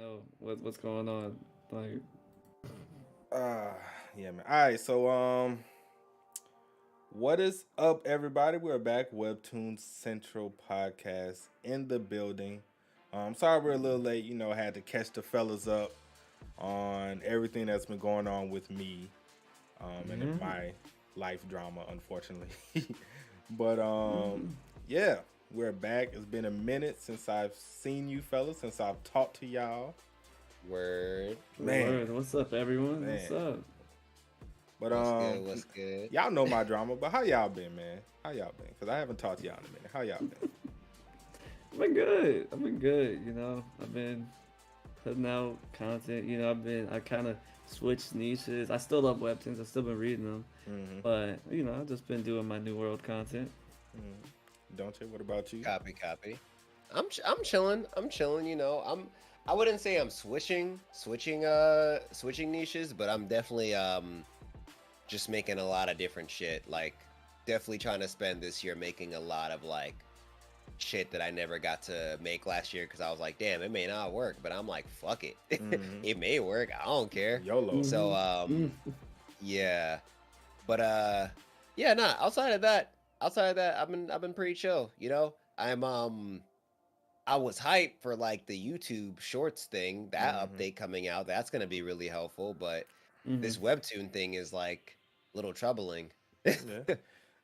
know what's going on. Like, Uh, yeah, man. All right, so what is up, everybody? We're back, Webtoons Central Podcast in the building. Sorry we're a little late. Had to catch the fellas up on everything that's been going on with me, and in mhm, my life drama, unfortunately. But mhm. yeah, we're back. It's been a minute since I've seen you fellas, since I've talked to y'all. Word. Man, Word. What's up, everyone? What's man. up? But What's good? What's good? y'all know my drama. But how y'all been, man? How y'all been? Because I haven't talked to y'all in a minute. How y'all been? I've been good. I've been good. I've been putting out content. I kind of switched niches. I still love Webtoons. I've still been reading them, Mm-hmm. but I've just been doing my New World content. Don't you? What about you? Copy. I'm chilling. I'm chilling. I wouldn't say I'm switching niches, but I'm definitely just making a lot of different shit. Like, definitely trying to spend this year making a lot of like shit that I never got to make last year because I was like, damn, it may not work, but I'm like, fuck it, Mm-hmm. it may work. I don't care. YOLO. So Mm-hmm. yeah. But yeah, nah, outside of that, I've been pretty chill, I was hyped for like the YouTube Shorts thing, that Mm-hmm. update coming out. That's gonna be really helpful, but Mm-hmm. this Webtoon thing is like a little troubling. Yeah,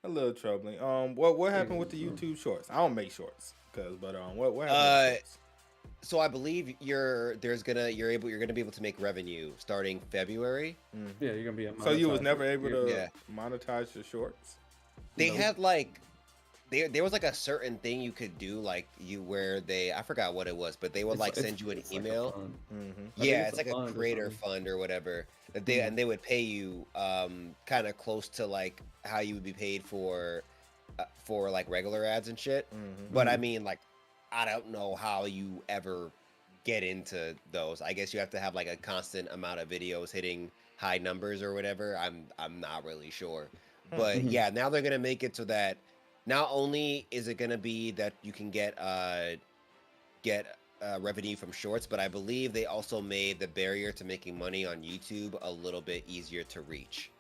a little troubling. What happened with the YouTube shorts? I don't make shorts, what happened with the uh shorts? so I believe you're gonna be able to make revenue starting February. Mm. Yeah, you're gonna be a So you was monetizer. never able to Yeah. monetize your shorts? They Nope. had like there was like a certain thing you could do, like you where they I forgot what it was, but they would It's like send you an it's like a email. fund. Mm-hmm. I think Yeah, it's it's a like a fund or creator something. fund or whatever that Mm-hmm. they would pay you kind of close to like how you would be paid for like regular ads and shit. Mm-hmm. But I mean, like, I don't know how you ever get into those. I guess you have to have like a constant amount of videos hitting high numbers or whatever. I'm not really sure. Hmm. But Mm-hmm. yeah, now they're gonna make it so that not only is it gonna be that you can get revenue from shorts, but I believe they also made the barrier to making money on YouTube a little bit easier to reach.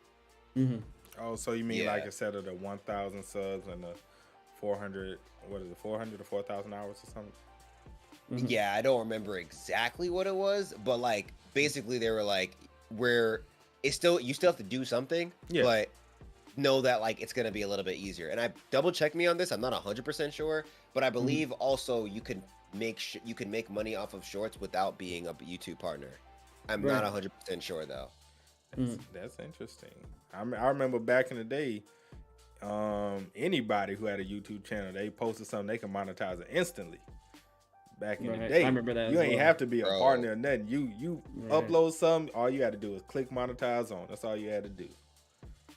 Mm-hmm. Oh, so you mean like Yeah. instead of the 1,000 subs and the 400, what is it, 400 or 4,000 hours or something? Mm-hmm. Yeah, I don't remember exactly what it was, but like basically they were like, where it's still you still have to do something, Yeah. but know that like it's gonna be a little bit easier. And I double checked me on this. I'm not 100% sure, but I Mm-hmm. believe also you can make money off of shorts without being a YouTube partner. I'm not Right. 100% sure though. Mm-hmm. That's interesting. I remember back in the day, anybody who had a YouTube channel, they posted something, they could monetize it instantly. Back in the Right. I day, remember that you as ain't well. have to be a Bro, partner or nothing. You Right. upload something, all you had to do is click monetize on. That's all you had to do.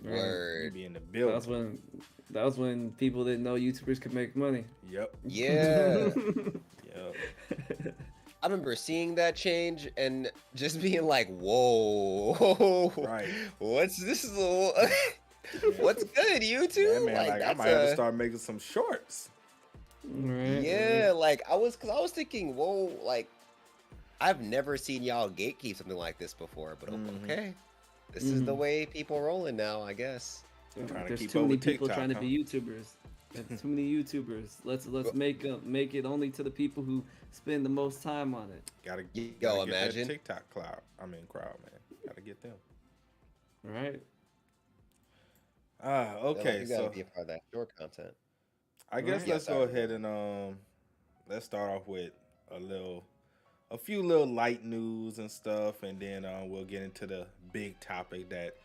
Right. You word. be in the That was building. when that was when people didn't know YouTubers could make money. Yep. Yeah. Yep. I remember seeing that change and just being like, "Whoa, Right. what's this? Yeah. What's good, Yeah, YouTube? man. Like Like I that's might have to a start making some shorts. Right, right. yeah. Like cause I was thinking, whoa, like I've never seen y'all gatekeep something like this before. But Hmm. okay, this is the Mm-hmm. way people rolling now, I guess. Trying to There's keep too up many with people TikTok, trying to huh? be YouTubers. There's too many YouTubers. Let's make it only to the people who spend the most time on it. Gotta Yo, gotta get that imagine. TikTok crowd, man. Gotta get them. Right? Feel like Okay. you got to So be a part of that short content. I guess Right. Yeah, let's go sorry, ahead bro. and let's start off with a few little light news and stuff, and then we'll get into the big topic that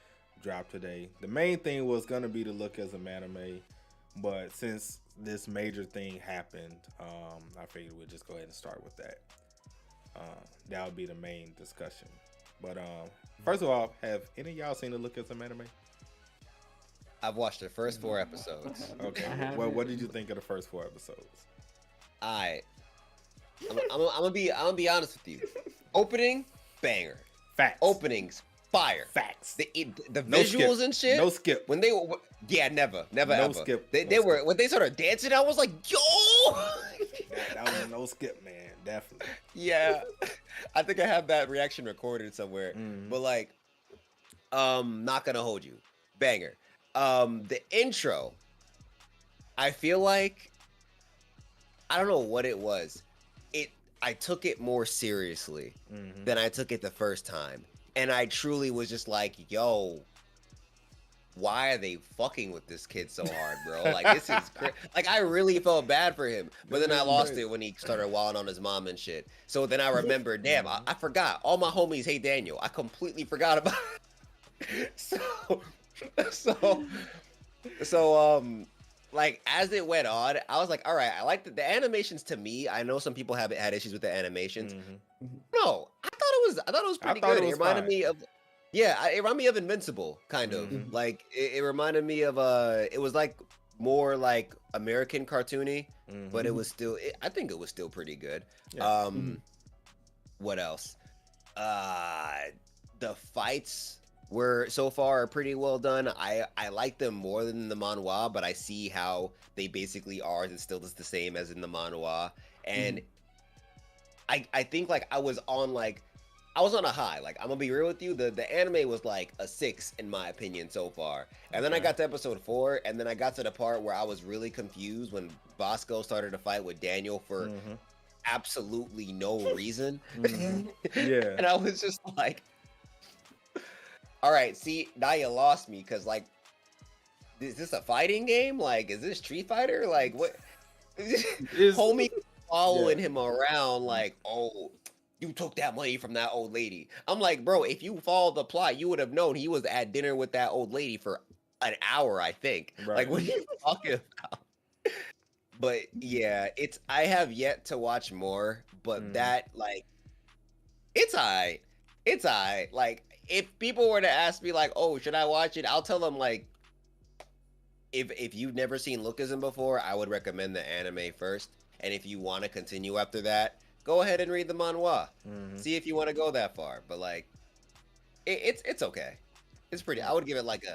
dropped today. The main thing was gonna be the Lookism anime, but since this major thing happened, I figured we'd just go ahead and start with that. That would be the main discussion. But first of all, have any of y'all seen the Lookism anime? I've watched the first four I episodes. haven't. Okay. I What did haven't. you think of the first 4 episodes? I I'm gonna be honest with you. Opening banger. Facts. Openings fire. Facts. The No skip. visuals and shit. No skip. When they were, yeah, never No ever. skip. They No they were skip. when they started dancing. I was like, yo, That was a no skip, man. Definitely. Yeah, I think I have that reaction recorded somewhere. Mhm. But like, not gonna hold you, banger. The intro, I feel like I don't know what it was. I took it more seriously Mhm. than I took it the first time, and I truly was just like, yo. Why are they fucking with this kid so hard, bro? Like, this is like, I really felt bad for him, but That then I man's lost crazy. it when he started wilding on his mom and shit. So then I remembered, damn, I forgot. All my homies hate Daniel. I completely forgot about it. So, like, as it went on, I was like, all right, I like the animations. To me, I know some people have had issues with the animations. Mhm. No, I thought it was I pretty thought good. it It was reminded fine. me of, yeah, it reminded me of Invincible, kind of. Mhm. Like it reminded me of it was like more like American cartoony, but it Mhm. was still I think it was still pretty good. Yeah. What else? The fights were so far pretty well done. I like them more than the manhwa, but I see how they basically are and still is the same as in the manhwa. And I think like I was on a high. Like, I'm gonna be real with you. The anime was like a 6 in my opinion so far. And then I Okay. got to episode 4, and then I got to the part where I was really confused when Bosco started to fight with Daniel for Mhm. absolutely no reason. Yeah. And I was just like, all right, see, now you lost me, because like, is this a fighting game? Like, is this Street Fighter? Like, what? Homie following him around like, oh, you took that money from that old lady. I'm like, bro, if you followed the plot, you would have known he was at dinner with that old lady for an hour, I think. Right. Like, what are you talking about? But yeah, I have yet to watch more, but that, like, it's alright. It's alright. Like, if people were to ask me, like, oh, should I watch it? I'll tell them, like, if you've never seen Lookism before, I would recommend the anime first. And if you want to continue after that, go ahead and read the manhwa. See if you want to go that far. But like, it's okay. It's pretty. I would give it like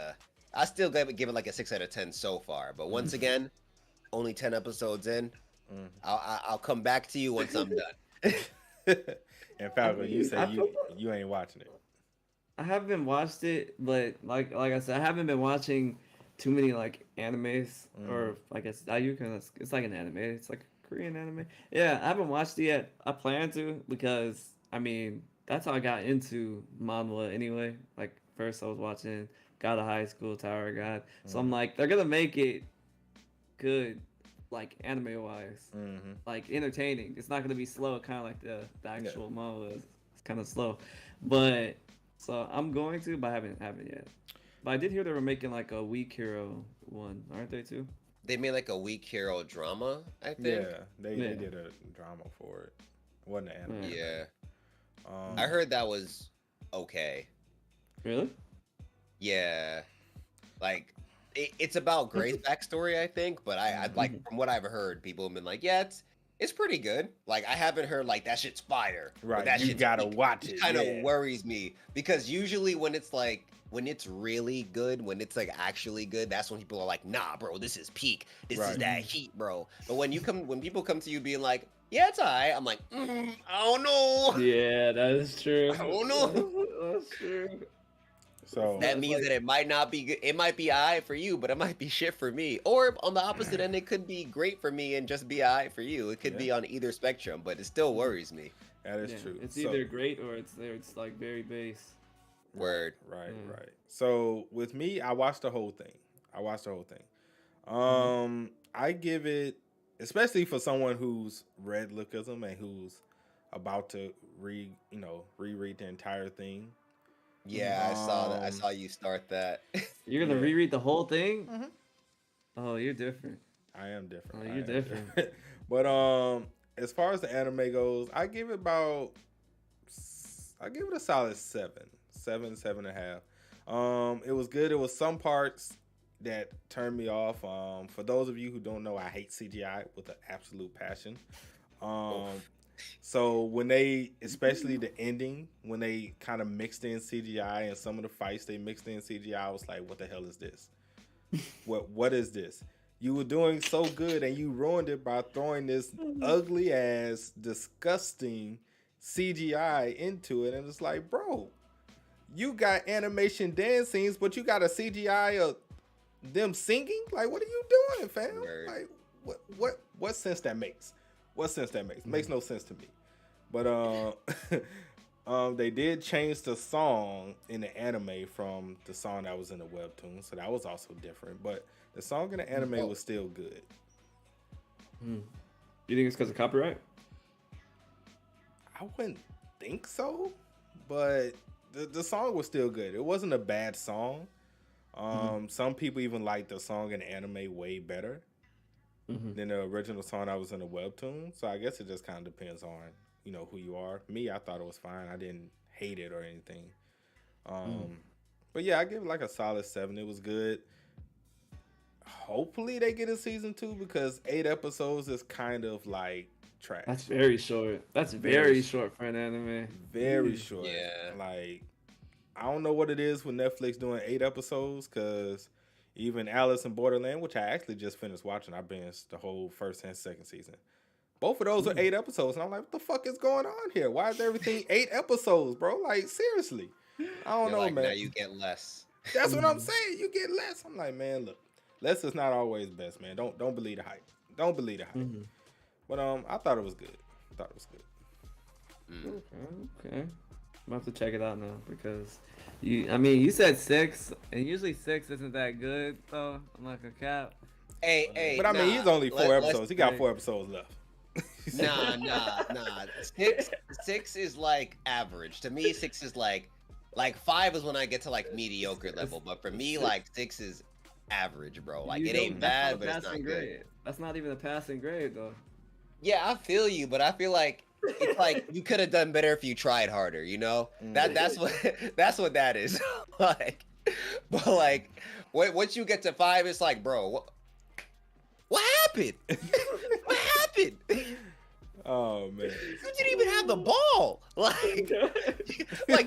I still give it like a 6 out of 10 so far. But once again, only 10 episodes in. I'll come back to you once I'm done. And Falco, you say I feel you ain't watching it. I haven't watched it, but like I said, I haven't been watching too many like animes or I guess it's like an anime. It's like a Korean anime. Yeah, I haven't watched it yet. I plan to because I mean that's how I got into manhwa anyway. Like first I was watching God of High School, Tower of God. So I'm like they're gonna make it good, like anime wise, like entertaining. It's not gonna be slow, kind of like the actual manhwa is. It's kind of slow, but so I'm going to, but I haven't yet. But I did hear they were making like a Weak Hero one, aren't they too? They made like a Weak Hero drama, I think. Yeah, they did a drama for it. Wasn't an anime. Yeah. I heard that was okay. Really? Yeah. Like, it's about Gray's backstory, I think, but I like, from what I've heard, people have been like, yeah, it's pretty good. Like, I haven't heard like that shit's fire. Right, That you shit's gotta weak. watch it. Kind of worries me, because usually when it's like, when it's really good, when it's like actually good, that's when people are like, nah, bro, this is peak. This is that heat, bro. But when people come to you being like, yeah, it's alright, I'm like, I don't know. Yeah, that is true. I don't know. That's true. So That means that it might not be good. It might be alright for you, but it might be shit for me. Or on the opposite end, it could be great for me and just be alright for you. It could be on either spectrum, but it still worries me. that is true. It's either great or it's like very base. Word. Right. So with me, I watched the whole thing. I give it, especially for someone who's read Lookism and who's about to reread the entire thing. Yeah, I saw that. I saw you start that. You're gonna reread the whole thing? Oh, you're different. I am different. Oh, you're different. But as far as the anime goes, I give it a solid 7.5. It was good. It was some parts that turned me off. For those of you who don't know, I hate CGI with an absolute passion. So when they, especially the ending, when they kind of mixed in CGI and some of the fights they mixed in CGI, I was like, what the hell is this? What is this? You were doing so good and you ruined it by throwing this ugly ass, disgusting CGI into it. And it's like, bro, you got animation dance scenes, but you got a CGI of them singing? Like, what are you doing, fam? Nerd. Like, what sense that makes? What sense that makes? Makes no sense to me. But they did change the song in the anime from the song that was in the webtoon, so that was also different. But the song in the anime was still good. You think it's because of copyright? I wouldn't think so, but the song was still good. It wasn't a bad song. Some people even liked the song in the anime way better than the original song that was in the webtoon. So I guess it just kind of depends on, you know, who you are. Me, I thought it was fine. I didn't hate it or anything. But yeah, I give it like a solid 7. It was good. Hopefully they get a season 2 because 8 episodes is kind of like trash. That's very short. That's very short for an anime. Very short. Yeah. Like, I don't know what it is with Netflix doing 8 episodes because even Alice in Borderland, which I actually just finished watching, I binged the whole first and second season. Both of those are 8 episodes. And I'm like, what the fuck is going on here? Why is everything 8 episodes, bro? Like, seriously. I don't know, like, man. Now you get less. That's what I'm saying. You get less. I'm like, man, look. Less is not always best, man. Don't believe the hype. Don't believe the hype. But I thought it was good. Okay. I'm about to check it out now because you said 6, and usually 6 isn't that good, though. I'm like a cap. Hey, but I mean, he's only 4 episodes. He got 4 episodes left. Nah. 6 is like average. To me, 6 is like 5 is when I get to like mediocre level. But for me, like 6 is average, bro. Like it ain't bad, but it's not good. That's not even a passing grade, though. Yeah, I feel you, but I feel like it's like you could have done better if you tried harder, you know? That's what that is. Like, but like once you get to 5, it's like, bro, what happened? What happened? Oh man. You didn't even have the ball. Like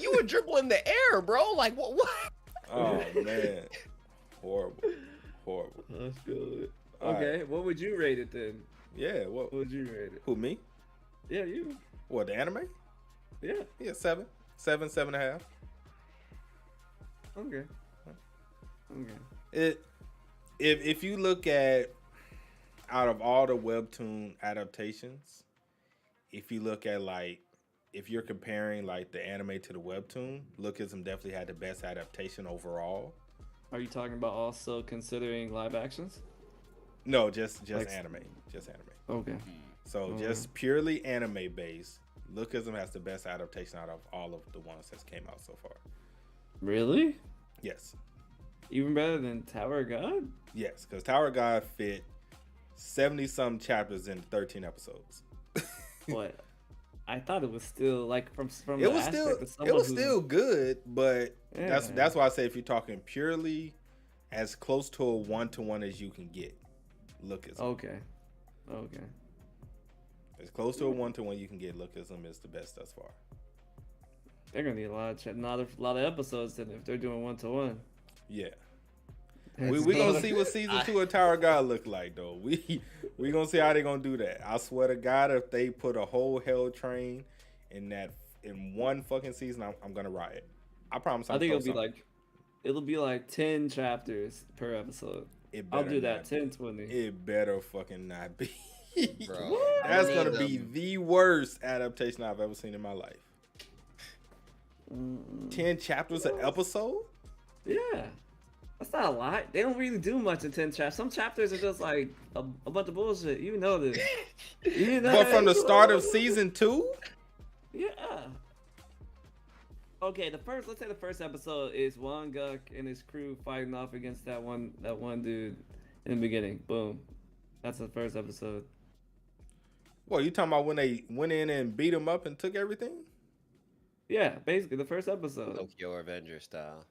you were dribbling the air, bro. Like what? Oh man. Horrible. That's good. Okay, right. What would you rate it then? Yeah, what would you rate it? Who, me? Yeah, you. What, the anime? Yeah. Yeah, 7, 7.5. Okay. If you look at out of all the webtoon adaptations, if you look at like if you're comparing like the anime to the webtoon, Lookism definitely had the best adaptation overall. Are you talking about also considering live actions? No, just anime. Just anime. Okay. So just purely anime based, Lookism has the best adaptation out of all of the ones that came out so far. Really? Yes. Even better than Tower of God? Yes, because Tower of God fit 70-some chapters in 13 episodes. What? I thought it was still like from it was still good, but yeah. That's why I say if you're talking purely as close to a 1-to-1 as you can get, Lookism. Okay. As close to a 1-to-1 you can get, Lookism is the best thus far. They're gonna need a lot of episodes then if they're doing 1-to-1. Yeah. We gonna see what season 2 of Tower of God look like though. We gonna see how they gonna do that. I swear to God, if they put a whole hell train in one fucking season, I'm gonna riot. I promise. I think it'll be like 10 chapters per episode. I'll do that 10-20. It better fucking not be. Bro, that's gonna be the worst adaptation I've ever seen in my life. 10 chapters an episode? Yeah. That's not a lot. They don't really do much in 10 chapters. Some chapters are just like a bunch of bullshit. You know this. But from the start of season 2? Yeah. Okay, let's say the first episode is Wanguk and his crew fighting off against that one dude in the beginning. Boom. That's the first episode. What, you talking about when they went in and beat him up and took everything? Yeah, basically the first episode. Tokyo Avenger style.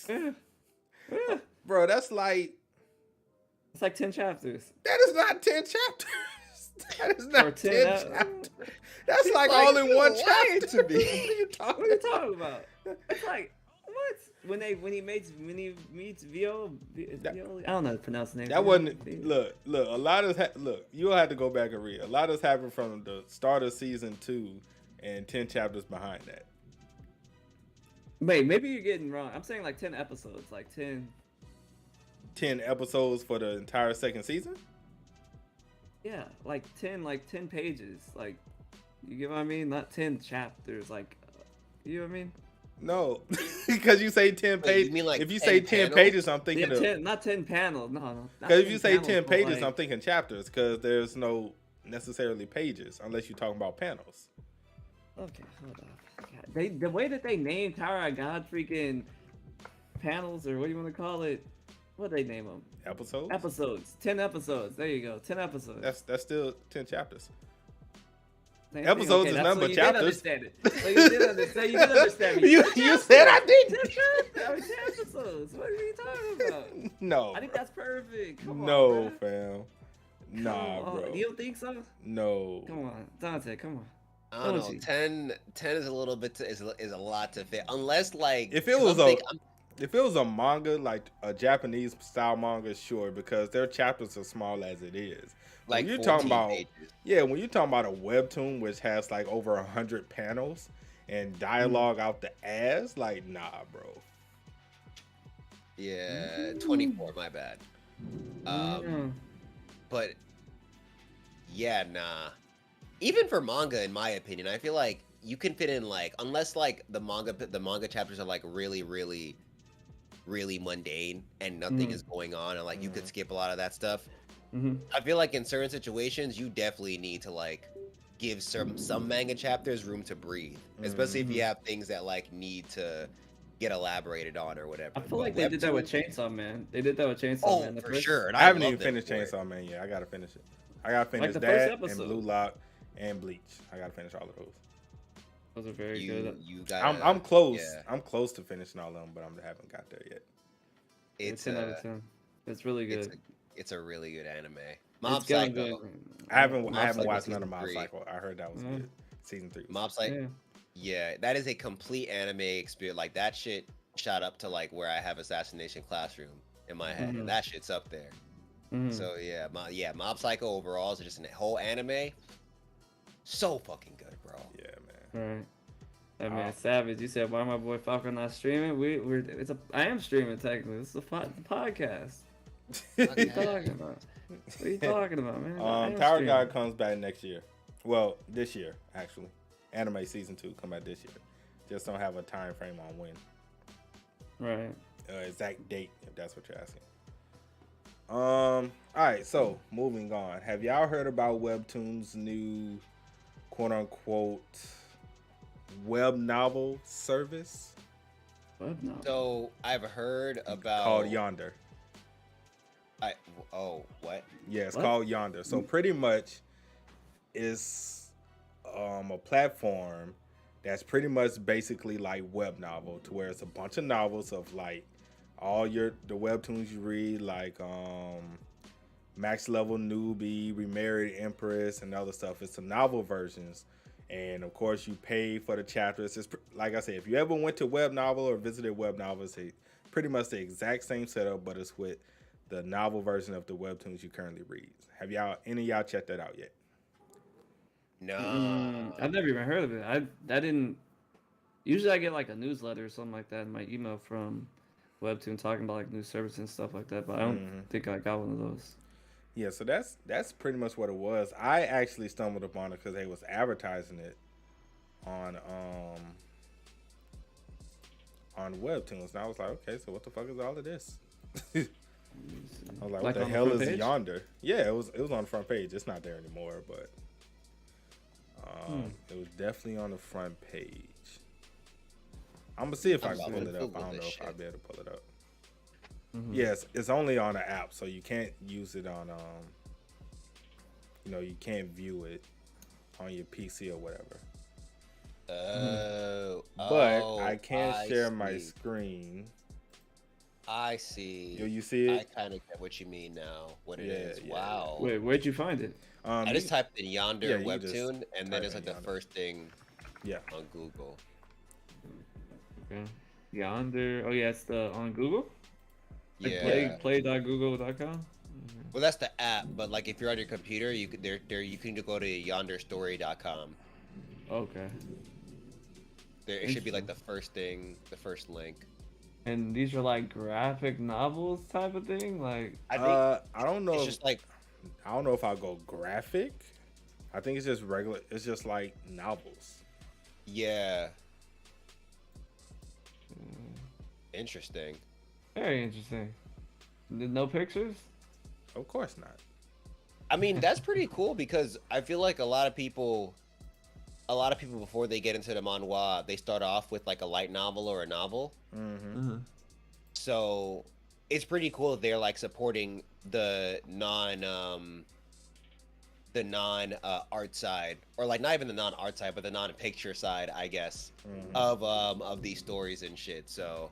Yeah. Bro, that's like... It's like 10 chapters. That is not 10 chapters. That is not 10 chapters. That's like all in one chapter. To me. What are you talking about? It's like, what? when he meets Vio, I don't know how to pronounce the name. That wasn't look. A lot of look. You'll have to go back and read. A lot has happened from the start of season 2 and 10 chapters behind that. Wait, maybe you're getting wrong. I'm saying like 10 episodes, like 10. 10 episodes for the entire second season. Yeah, like 10 pages. Like, you get what I mean? Not 10 chapters. Like, you know what I mean? No, because you say 10 pages. You mean like if you say 10 panels? pages, I'm thinking Yeah, of not 10 panels. No. Because if you say 10 panels, pages, like, I'm thinking chapters. Because there's no necessarily pages unless you're talking about panels. Okay, hold on. God, the way that they name Tower of God freaking panels, or what do you want to call it? What do they name them? Episodes. 10 episodes. There you go. 10 episodes. That's still 10 chapters. Same Episodes thing. is nothing but You chapters. Did understand it. So you did understand. You did understand me. you said I didn't. 10 episodes. What are you talking about? No. I think that's perfect. Come on, No, bro. fam. Nah, Come on. bro. You don't think so? No. Come on, Dante. Come on. I don't know. you? 10 is a little bit is a lot to fit. Unless like If it was if it was a manga, like a Japanese style manga, sure, because their chapters are small as it is. like When you're talking 14 about pages. when you're talking about a webtoon which has like over 100 panels and dialogue out the ass, like nah, bro. Yeah, 24. My bad. But yeah, nah. Even for manga, in my opinion, I feel like you can fit in like unless like the manga chapters are like really, really, really mundane and nothing is going on, and like you could skip a lot of that stuff. I feel like in certain situations, you definitely need to like give some manga chapters room to breathe, especially if you have things that like need to get elaborated on or whatever. I feel like they did that with Chainsaw Man. They did that with Chainsaw Oh, Man. for sure. And I haven't love even them finished for it. Chainsaw Man yet. I gotta finish it. I gotta finish the that first and episode. Blue Lock and Bleach. I gotta finish all of those. Those are very good. You got. I'm close. Yeah. I'm close to finishing all of them, but I haven't got there yet. It's 10 out of 10. It's really good. It's a really good anime. Mob It's going Psycho. good. I haven't Psycho watched none of season Mob 3. Psycho. I heard that was good. Season 3. Mob Psycho. Yeah, that is a complete anime experience. Like that shit shot up to like where I have Assassination Classroom in my head, and that shit's up there. So yeah, Mob Psycho overall is just a whole anime. So fucking good, bro. Yeah, man. Right. That man savage. You said why my boy Falcon not streaming? I am streaming technically. This is a podcast. What are you talking about? What are you talking about, man? Tower God comes back next year. Well, this year actually. Anime season 2 come out this year. Just don't have a time frame on when. Right. Exact date, if that's what you're asking. All right, so moving on. Have y'all heard about Webtoons' new quote unquote web novel service? Web novel. So I've heard about Called Yonder. What? Yeah, it's What? called Yonder. So pretty much it's a platform that's pretty much basically like web novel, to where it's a bunch of novels of like all the webtoons you read, like Max Level Newbie, Remarried Empress, and other stuff. It's some novel versions, and of course you pay for the chapters. It's like I said, if you ever went to Web Novel or visited Web Novel, it's pretty much the exact same setup, but it's with the novel version of the webtoons you currently read. Have any of y'all checked that out yet? No. I've never even heard of it. I didn't. Usually, I get like a newsletter or something like that in my email from Webtoon talking about like new services and stuff like that. But I don't think I got one of those. Yeah, so that's pretty much what it was. I actually stumbled upon it because they was advertising it on Webtoons, and I was like, okay, so what the fuck is all of this? I was like, what the on the hell front is page? Yonder? Yeah, it was on the front page. It's not there anymore, but it was definitely on the front page. I'm gonna see if I can pull it up. I don't know if I'll be able to pull it up. Yes, it's only on the app, so you can't use it on you can't view it on your PC or whatever. But I can share my screen. I see. You see it? I kind of get what you mean now. What it is. Yeah. Wow. Wait, where'd you find it? I just typed in Yonder yeah, you just Webtoon, and then type it's like in the Yonder. first thing Yeah. on Google. Okay. Yonder. Oh yeah, it's the on Google. Like Yeah. play.google.com. Well, that's the app, but like if you're on your computer, you could there you can go to yonderstory.com. Okay. There it should be like the first thing, the first link. And these are like graphic novels type of thing, like. I think I don't know. it's just like I don't know if I'll go graphic. I think it's just regular. It's just like novels. yeah. Interesting. Very interesting. No pictures? Of course not. I mean, that's pretty cool because I feel like a lot of people before they get into the manhwa, they start off with like a light novel or a novel. Mm-hmm. So it's pretty cool that they're like supporting the non art side, or like not even the non art side, but the non picture side, I guess, of these stories and shit. So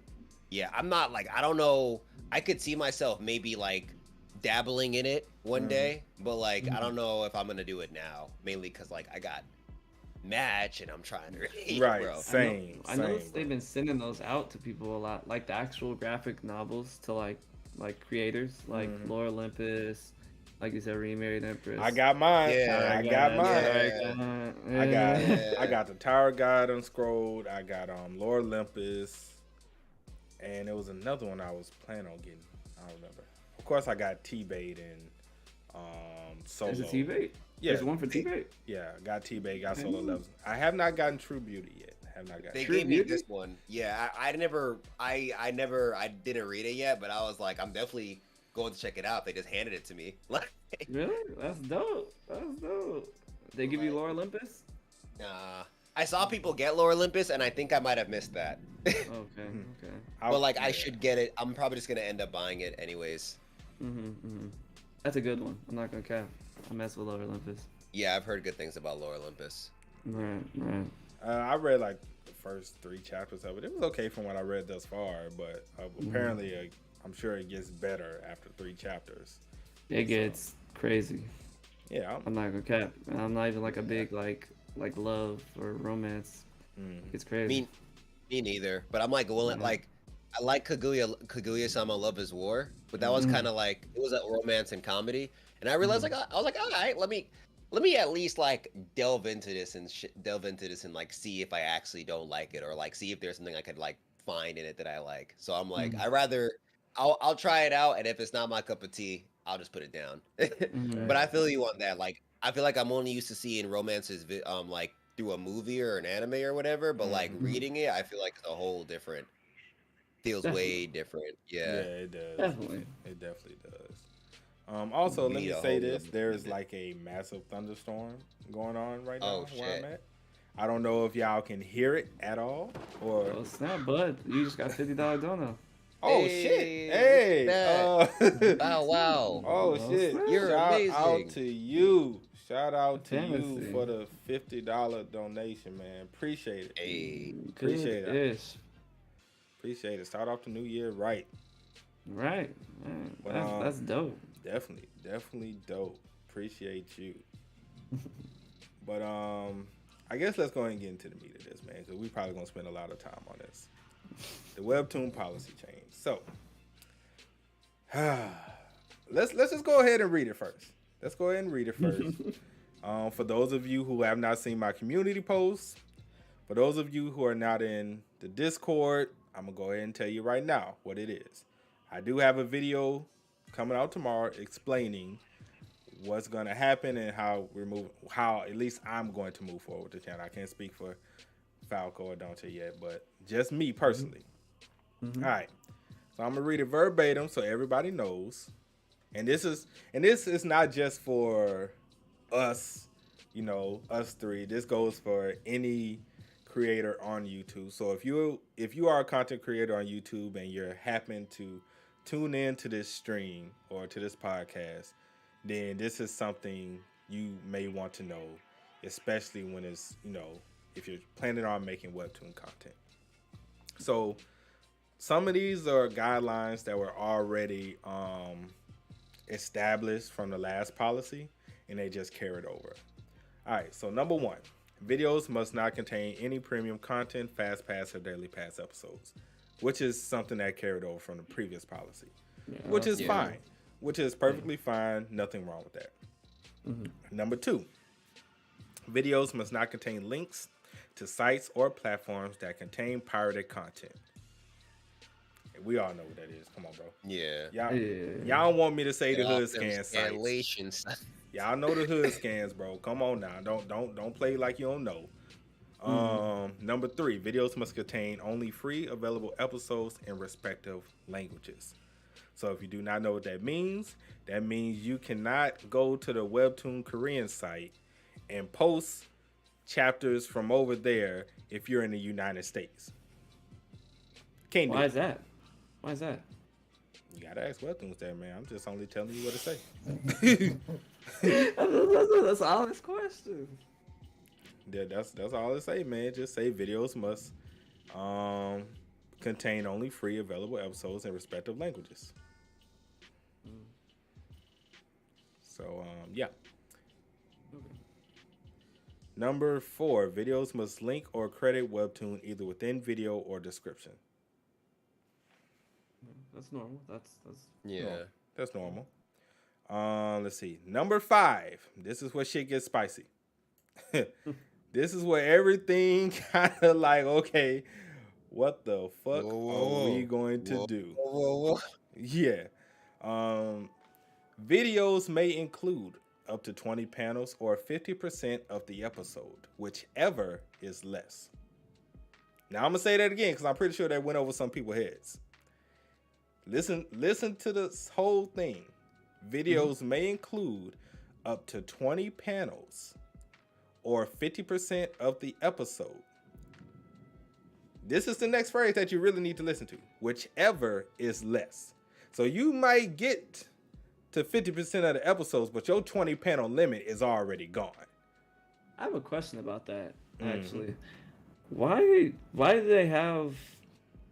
yeah, I'm not like, I don't know. I could see myself maybe like dabbling in it one day, but like I don't know if I'm gonna do it now, mainly because like I got Match and I'm trying to read, Right, bro. same. I know they've been sending those out to people a lot, like the actual graphic novels to like creators, like Lore Olympus, like you said, Remarried Empress. I got mine. Yeah, I got mine. Yeah. I got the Tower Guide Unscrolled. I got Lord Olympus, and there was another one I was planning on getting. I don't remember. Of course, I got T-Bait and Solo. There's a T-Bait? Yeah, There's one for T-Bait? Yeah, got T-Bait, got Solo levels. I have not gotten True Beauty yet. They True gave me Beauty? this one. Yeah, I didn't read it yet, but I was like, I'm definitely going to check it out. They just handed it to me. Like, Really? That's dope. That's dope. They give you Lore Olympus? I saw people get Lore Olympus, and I think I might have missed that. Okay. But like, I should get it. I'm probably just gonna end up buying it anyways. That's a good one. I'm not gonna cap. I mess with Lore Olympus. Yeah, I've heard good things about Lore Olympus. Right. I read like the first 3 chapters of it. It was okay from what I read thus far, but apparently I'm sure it gets better after 3 chapters. It gets crazy. Yeah, I'm not gonna cap. I'm not even like a big like love or romance. It's crazy. Me neither. But I'm like willing. Like, I like Kaguya-sama Love is War, but that was kind of like, it was a romance and comedy, and I realized like I was like, all right, let me at least like delve into this and like see if I actually don't like it, or like see if there's something I could like find in it that I like. So I'm like, I'll try it out, and if it's not my cup of tea, I'll just put it down. But I feel you on that. Like, I feel like I'm only used to seeing romances like through a movie or an anime or whatever, but like reading it, I feel like it's a whole different, feels way different. Yeah, it does. Definitely. It definitely does. Also, let me say this: there is like a massive thunderstorm going on right now where I'm at. I don't know if y'all can hear it at all, or Oh snap, bud! You just got $50 dono. oh shit! Hey, wow, wow. Oh shit! You're amazing. Shout out to you. Shout out to Fantasy. you for the $50 donation, man. Appreciate it. Hey, Appreciate it. Good-ish. Appreciate it. Start off the new year right. Right. Man, that's dope. Definitely dope. Appreciate you. But I guess let's go ahead and get into the meat of this, man, because we probably gonna spend a lot of time on this. The Webtoon policy change. So let's just go ahead and read it first. For those of you who have not seen my community posts, for those of you who are not in the Discord, I'm gonna go ahead and tell you right now what it is. I do have a video coming out tomorrow explaining what's gonna happen and how at least I'm going to move forward with the channel. I can't speak for Falco or Dante yet, but just me personally. All right, so I'm gonna read it verbatim so everybody knows. And this is not just for us, us 3. This goes for any creator on YouTube. So if you are a content creator on YouTube and you're happen to tune in to this stream or to this podcast, then this is something you may want to know, especially when it's, if you're planning on making Webtoon content. So some of these are guidelines that were already established from the last policy, and they just carried over. All right, so number 1, videos must not contain any premium content, fast pass or daily pass episodes. which is something that carried over from the previous policy, Yeah, which is Yeah. fine, which is perfectly fine. Nothing wrong with that. Number 2, videos must not contain links to sites or platforms that contain pirated content. We all know what that is. Come on, bro. Yeah. Y'all don't want me to say the Get off hood them scan sites. scanlation stuff. Y'all know the hood scans, bro. Come on now. Don't play like you don't know. Number 3, videos must contain only free available episodes in respective languages. So if you do not know what that means you cannot go to the Webtoon Korean site and post chapters from over there if you're in the United States. Can't do Why it. is that? Why is that? You gotta ask Webtoons that, man. I'm just only telling you what to say. That's an honest question. Yeah, that's all I say, man. Just say videos must contain only free available episodes in respective languages. So yeah. Number 4, videos must link or credit Webtoon either within video or description. That's normal. That's Yeah. That's normal. Let's see. Number 5. This is where shit gets spicy. This is where everything kind of like, okay, what the fuck are we going to do? Whoa. Yeah. Videos may include up to 20 panels or 50% of the episode, whichever is less. Now I'm gonna say that again because I'm pretty sure that went over some people's heads. Listen to this whole thing. Videos may include up to 20 panels or 50% of the episode. This is the next phrase that you really need to listen to. Whichever is less. So you might get to 50% of the episodes, but your 20 panel limit is already gone. I have a question about that actually. Why do they have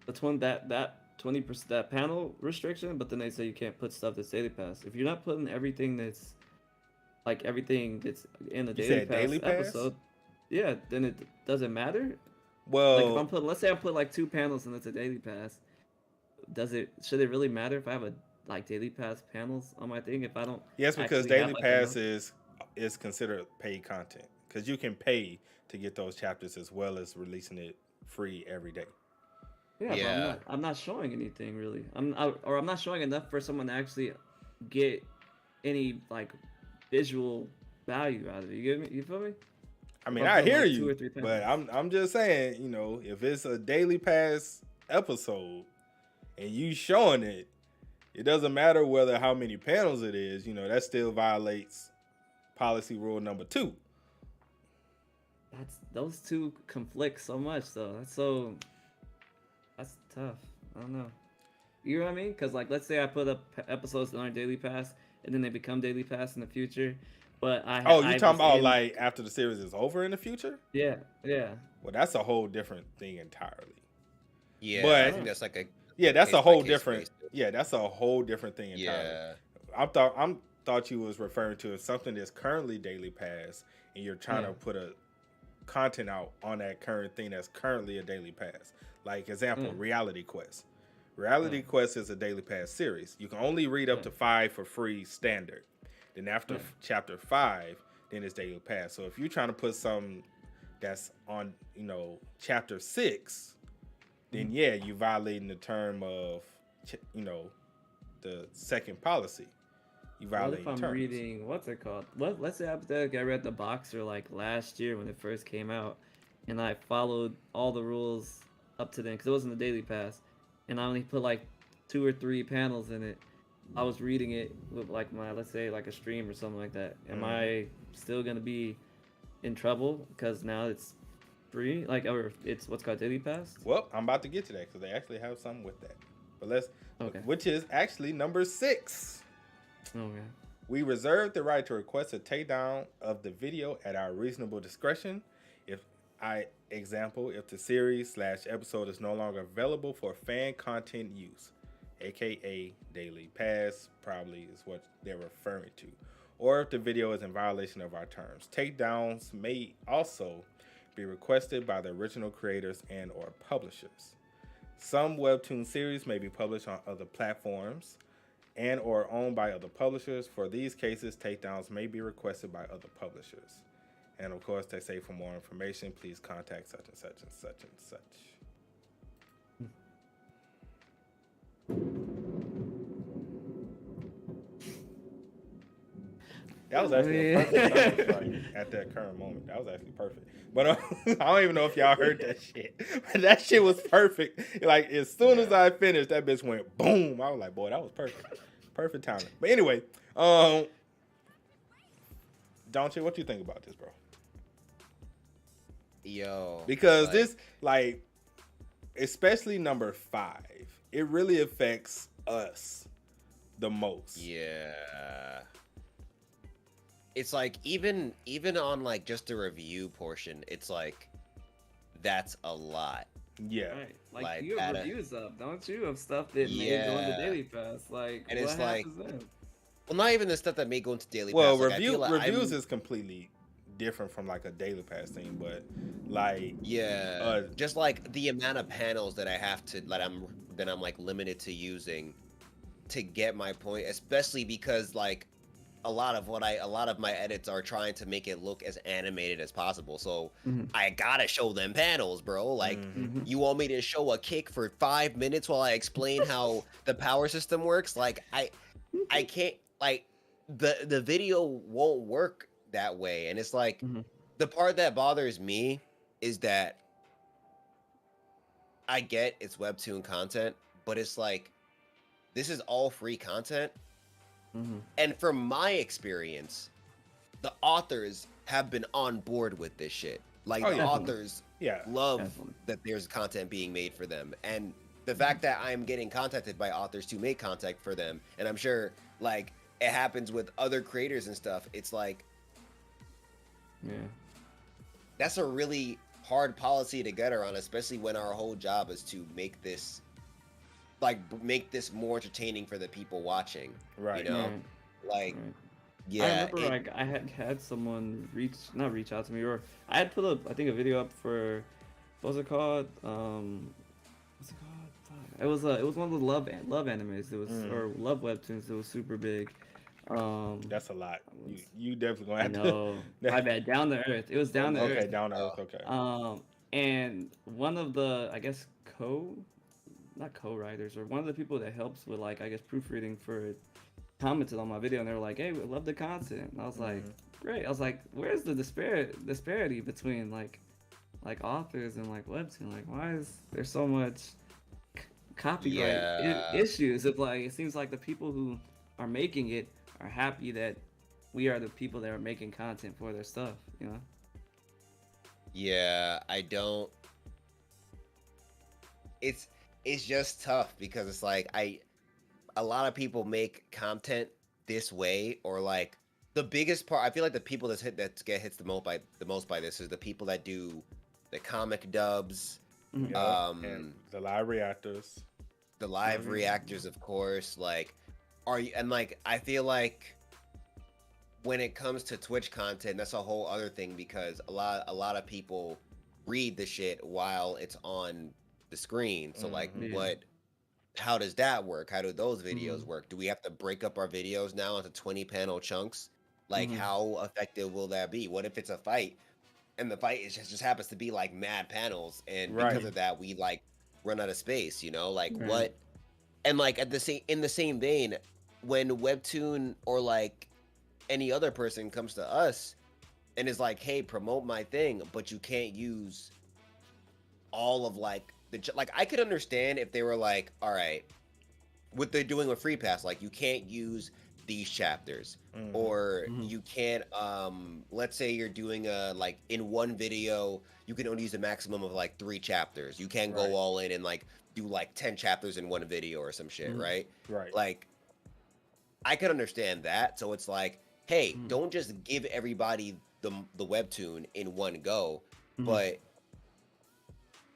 that 20% that panel restriction, but then they say you can't put stuff that's daily pass? If you're not putting everything that's in the daily pass episode, yeah, then it doesn't matter. Well, Like if I'm putting, let's say I put like 2 panels and it's a daily pass, should it really matter if I have a daily pass panels on my thing if I don't? yes, because actually have, daily like, pass is considered paid content because you can pay to get those chapters as well as releasing it free every day. Yeah, Yeah. but I'm not showing anything really. I'm not showing enough for someone to actually get any like visual value out of it. You get me? You feel me? I mean, If I'm I putting, hear like, 2 or you, 3 but panels. I'm just saying, you know, if it's a daily pass episode and you showing it, it doesn't matter whether how many panels it is. You know, that still violates policy rule number 2. Those two conflict so much though. That's tough. I don't know. You know what I mean? Because like, let's say I put up episodes that aren't daily pass, and then they become daily pass in the future. But I Oh, you I talking was about in- like after the series is over in the future? yeah. Well, that's a whole different thing entirely. Yeah. But- I think that's like a Yeah, that's a Case by whole case different. basis. Yeah, that's a whole different thing entirely. yeah. I thought you was referring to something that's currently daily pass, and you're trying Yeah. to put a content out on that current thing that's currently a daily pass. Like example, Reality Quest. Reality Quest is a daily pass series. You can only read up to 5 for free standard. Then after chapter 5, then it's daily pass. So if you're trying to put something that's on, you know, chapter 6, then yeah, you're violating the term of, you know, the second policy. You What violate if I'm terms. reading what's it called? Let's say hypothetically I read the Boxer like last year when it first came out, and I followed all the rules up to then because it wasn't a daily pass, and I only put like 2 or 3 panels in it. I was reading it with like let's say like a stream or something like that. Am I still gonna be in trouble because now it's free, like, or it's what's called daily pass? Well, I'm about to get to that because they actually have something with that. But Okay. which is actually number 6. Okay. We reserve the right to request a takedown of the video at our reasonable discretion. If the series/episode is no longer available for fan content use, aka daily pass, probably is what they're referring to, or if the video is in violation of our terms. Takedowns may also be requested by the original creators and or publishers. Some Webtoon series may be published on other platforms and or owned by other publishers. For these cases, takedowns may be requested by other publishers. And of course, they say for more information, please contact such and such and such and such. That was actually a perfect sentence, right, at that current moment. That was actually perfect. But I don't even know if y'all heard that shit. But that shit was perfect. Like, as soon as I finished, that bitch went boom. I was like, boy, that was perfect. Perfect timing. But anyway, Don't you? What you think about this, bro? Yo. Because this, like, especially number 5, it really affects us the most. Yeah. It's like even on like just the review portion, it's like that's a lot. Yeah. Right. Like you have reviews up, don't you? Of stuff that may go into Daily Pass. Like, and what it's like, then? Well, not even the stuff that may go into Daily Well, Pass. Like, reviews is completely different from like a Daily Pass thing, but like just like the amount of panels that I have to I'm like limited to using to get my point, especially because like a lot of my edits are trying to make it look as animated as possible. So I gotta show them panels, bro. Like, you want me to show a kick for 5 minutes while I explain how the power system works? Like, I can't, like, the video won't work that way. And it's like, the part that bothers me is that I get it's Webtoon content, but it's like, this is all free content. And from my experience, the authors have been on board with this shit. Like, the authors love that there's content being made for them. And the fact that I'm getting contacted by authors to make content for them, and I'm sure, like, it happens with other creators and stuff, it's like, that's a really hard policy to get around, especially when our whole job is to make this more entertaining for the people watching, right? You know, like, I remember like I had someone reach out to me, or I had put up, I think, a video up for, what was it called? It was one of the love animes. It was or love webtoons. It was super big. That's a lot. You definitely gonna have to. My bad. Down to Earth. It was Down to Earth. Okay, Down to Earth. Okay. And one of the, I guess, not co-writers, or one of the people that helps with, like, I guess, proofreading for it, commented on my video, and they were like, "Hey, we love the content." And I was like, "Great." I was like, "Where's the disparity between like authors and like Webtoon? Like, why is there so much copyright issues?" If, like, it seems like the people who are making it are happy that we are the people that are making content for their stuff, you know? Yeah, I don't. It's just tough because it's like a lot of people make content this way, or like the biggest part. I feel like the people that get hits the most by this is the people that do the comic dubs, and the live reactors. The live reactors, of course. Like, I feel like when it comes to Twitch content, that's a whole other thing, because a lot of people read the shit while it's on the screen. So like, how does that work? How do those videos work? Do we have to break up our videos now into 20 panel chunks? Like, how effective will that be? What if it's a fight and the fight just happens to be like mad panels, and because of that we like run out of space, you know? Like, what? And like in the same vein, when Webtoon or like any other person comes to us and is like, "Hey, promote my thing," but you can't use all of like I could understand if they were like, "All right, what they're doing with Free Pass, like, you can't use these chapters, or you can't let's say you're doing like in one video you can only use a maximum of like 3 chapters. You can't go all in and like do like 10 chapters in one video or some shit, right? Like, I could understand that. So it's like, hey, don't just give everybody the Webtoon in one go, but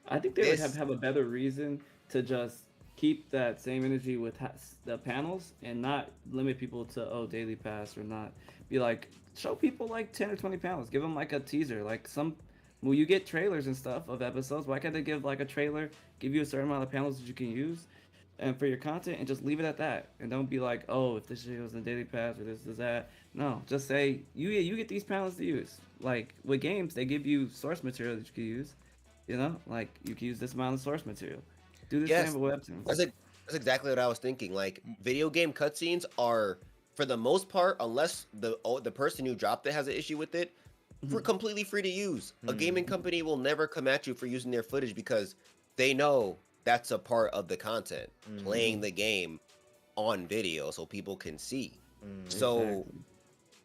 I think they would have a better reason to just keep that same energy with the panels and not limit people to Daily Pass, or not be like, show people like 10 or 20 panels, give them like a teaser, like some Well, you get trailers and stuff of episodes. Why can't they give like a trailer, give you a certain amount of panels that you can use, and for your content, and just leave it at that, and don't be like, oh, if this shit goes in the daily pass or this is that. No, just say you get these panels to use. Like with games, they give you source material that you can use. You know, like you can use this amount of source material. Do the Yes, same with Webtoons. that's exactly what I was thinking. Like video game cutscenes are, for the most part, unless the person who dropped it has an issue with it, for completely free to use. A gaming company will never come at you for using their footage because they know that's a part of the content, playing the game on video so people can see. So, Exactly.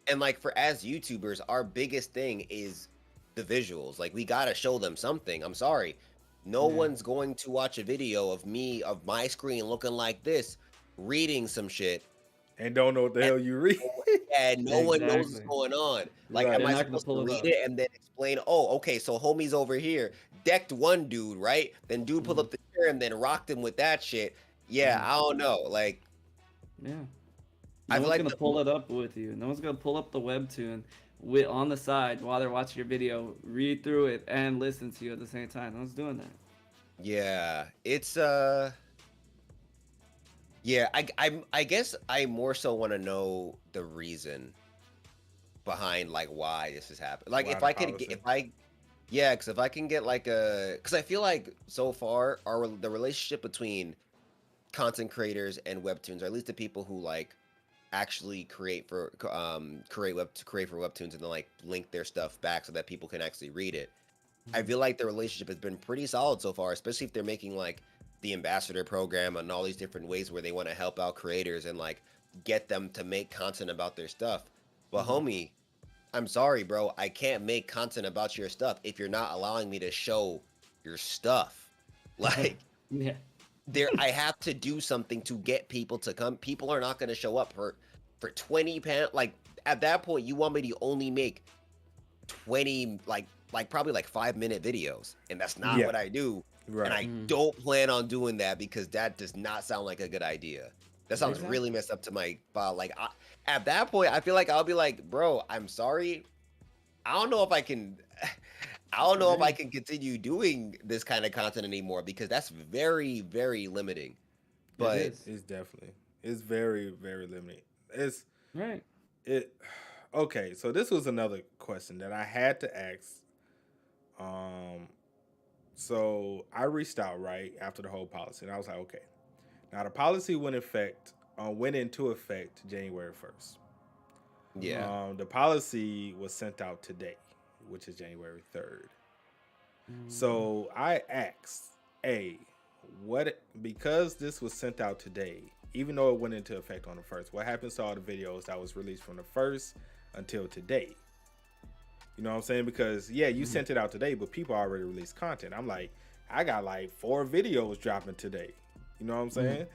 and like for as YouTubers, our biggest thing is the visuals. Like we gotta show them something. I'm sorry. No Yeah. one's going to watch a video of me, of my screen looking like this, reading some shit, And don't know what the hell you read. and no one knows what's Exactly. going on. Like, Right. am They're I not gonna supposed to pull it read up. it and then explain, oh, okay, so homie's over here, decked one dude, right? Then dude pulled up the chair and then rocked him with that shit. Yeah, I don't know. Like, Yeah. I No feel one's like gonna the- pull it up with you. No one's gonna pull up the webtoon with on the side while they're watching your video, read through it, and listen to you at the same time. No one's doing that. yeah, it's yeah, I guess I more so want to know the reason behind like why this has happened. Like Why if the I could get, policy. if I yeah, because if I can get like a, because I feel like so far the relationship between content creators and webtoons, or at least the people who like actually create for create for webtoons and then like link their stuff back so that people can actually read it. I feel like the relationship has been pretty solid so far, especially if they're making like the ambassador program and all these different ways where they want to help out creators and like get them to make content about their stuff. But homie, I'm sorry, bro, I can't make content about your stuff if you're not allowing me to show your stuff. Like Yeah. I have to do something to get people to come. People are not going to show up for 20 pan, like at that point you want me to only make 20 like probably like 5-minute videos, and that's not Yeah. what I do. Right. And I don't plan on doing that because that does not sound like a good idea. That sounds Exactly. really messed up to my like at that point I feel like I'll be like, bro, I'm sorry, I don't know if I can I don't know if I can continue doing this kind of content anymore because that's very, very limiting. But It is. It's definitely. It's very, very limiting. It's Right. it. Okay, so this was another question that I had to ask. So I reached out right after the whole policy, and I was like, okay. Now the policy went into effect January 1st. yeah. The policy was sent out today, which is January 3rd. So I asked, because this was sent out today, even though it went into effect on the 1st, what happens to all the videos that was released from the 1st until today? You know what I'm saying? Because yeah, you sent it out today, but people already released content. I'm like, I got like 4 videos dropping today. You know what I'm saying?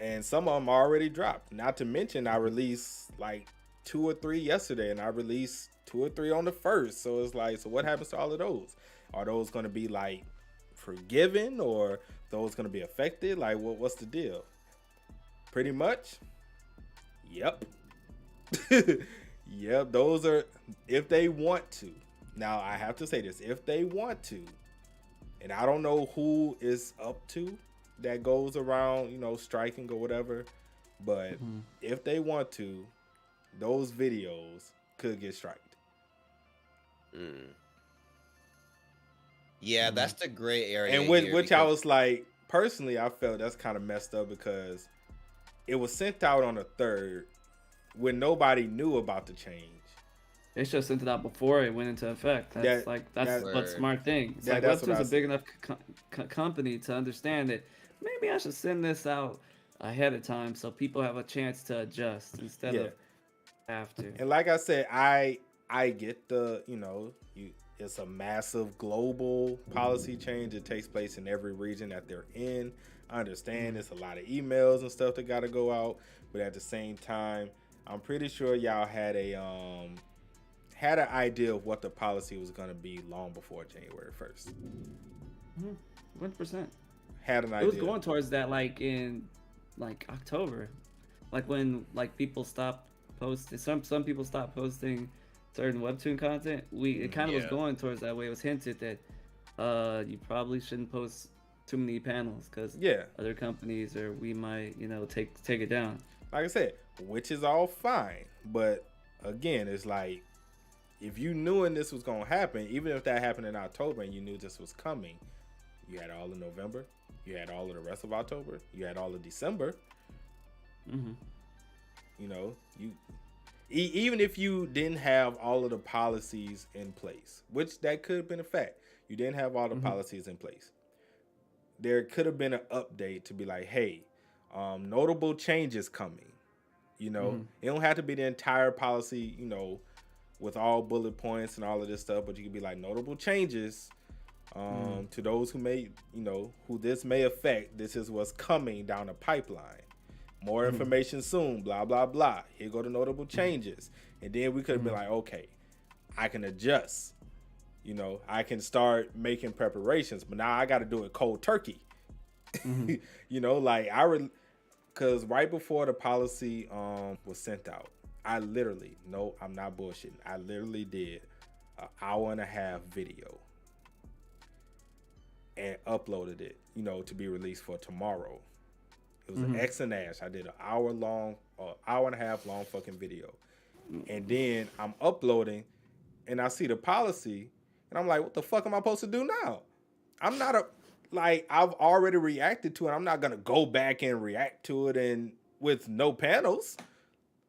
And some of them already dropped. Not to mention I released like 2 or 3 yesterday, and I released 2 or 3 on the 1st. So it's like, so what happens to all of those? Are those going to be like forgiven, or those going to be affected? Like, what's the deal? Pretty much, yep. Yep, those are, if they want to. Now, I have to say this, if they want to, and I don't know who is up to that goes around, striking or whatever, but if they want to, those videos could get striked. Yeah, that's the gray area. And here which I because- was like, personally, I felt that's kind of messed up because it was sent out on the 3rd when nobody knew about the change. They should have sent it out before it went into effect. That's that- what's smart thing. It's like that's what Webtoon's I a big enough company to understand that maybe I should send this out ahead of time so people have a chance to adjust instead of after. And like I said, I get the, it's a massive global policy change. It takes place in every region that they're in. I understand it's a lot of emails and stuff that got to go out, but at the same time, I'm pretty sure y'all had an idea of what the policy was going to be long before January 1st. 100%. Had an idea. It was going towards that like in like October, like when like people stopped posting. Some people stopped posting certain Webtoon content, it kind of was Yeah. going towards that way. It was hinted that you probably shouldn't post too many panels because Yeah. other companies or we might, take it down. Like I said, which is all fine. But again, it's like if you knew and this was gonna happen, even if that happened in October and you knew this was coming, you had all of November, you had all of the rest of October, you had all of December. Mm-hmm. You know, even if you didn't have all of the policies in place, which that could have been a fact, you didn't have all the policies in place. There could have been an update to be like, hey, notable changes coming. You know, it don't have to be the entire policy, with all bullet points and all of this stuff, but you could be like notable changes to those who may, who this may affect. This is what's coming down the pipeline. More information soon, blah, blah, blah. Here go the notable changes. And then we could have been like, okay, I can adjust. I can start making preparations, but now I got to do it cold turkey. Because right before the policy was sent out, I literally, no, I'm not bullshitting. I literally did an hour and a half video and uploaded it, to be released for tomorrow. It was an X and Ash. I did an hour and a half long fucking video. And then I'm uploading and I see the policy and I'm like, what the fuck am I supposed to do now? I'm not I've already reacted to it. I'm not going to go back and react to it and with no panels.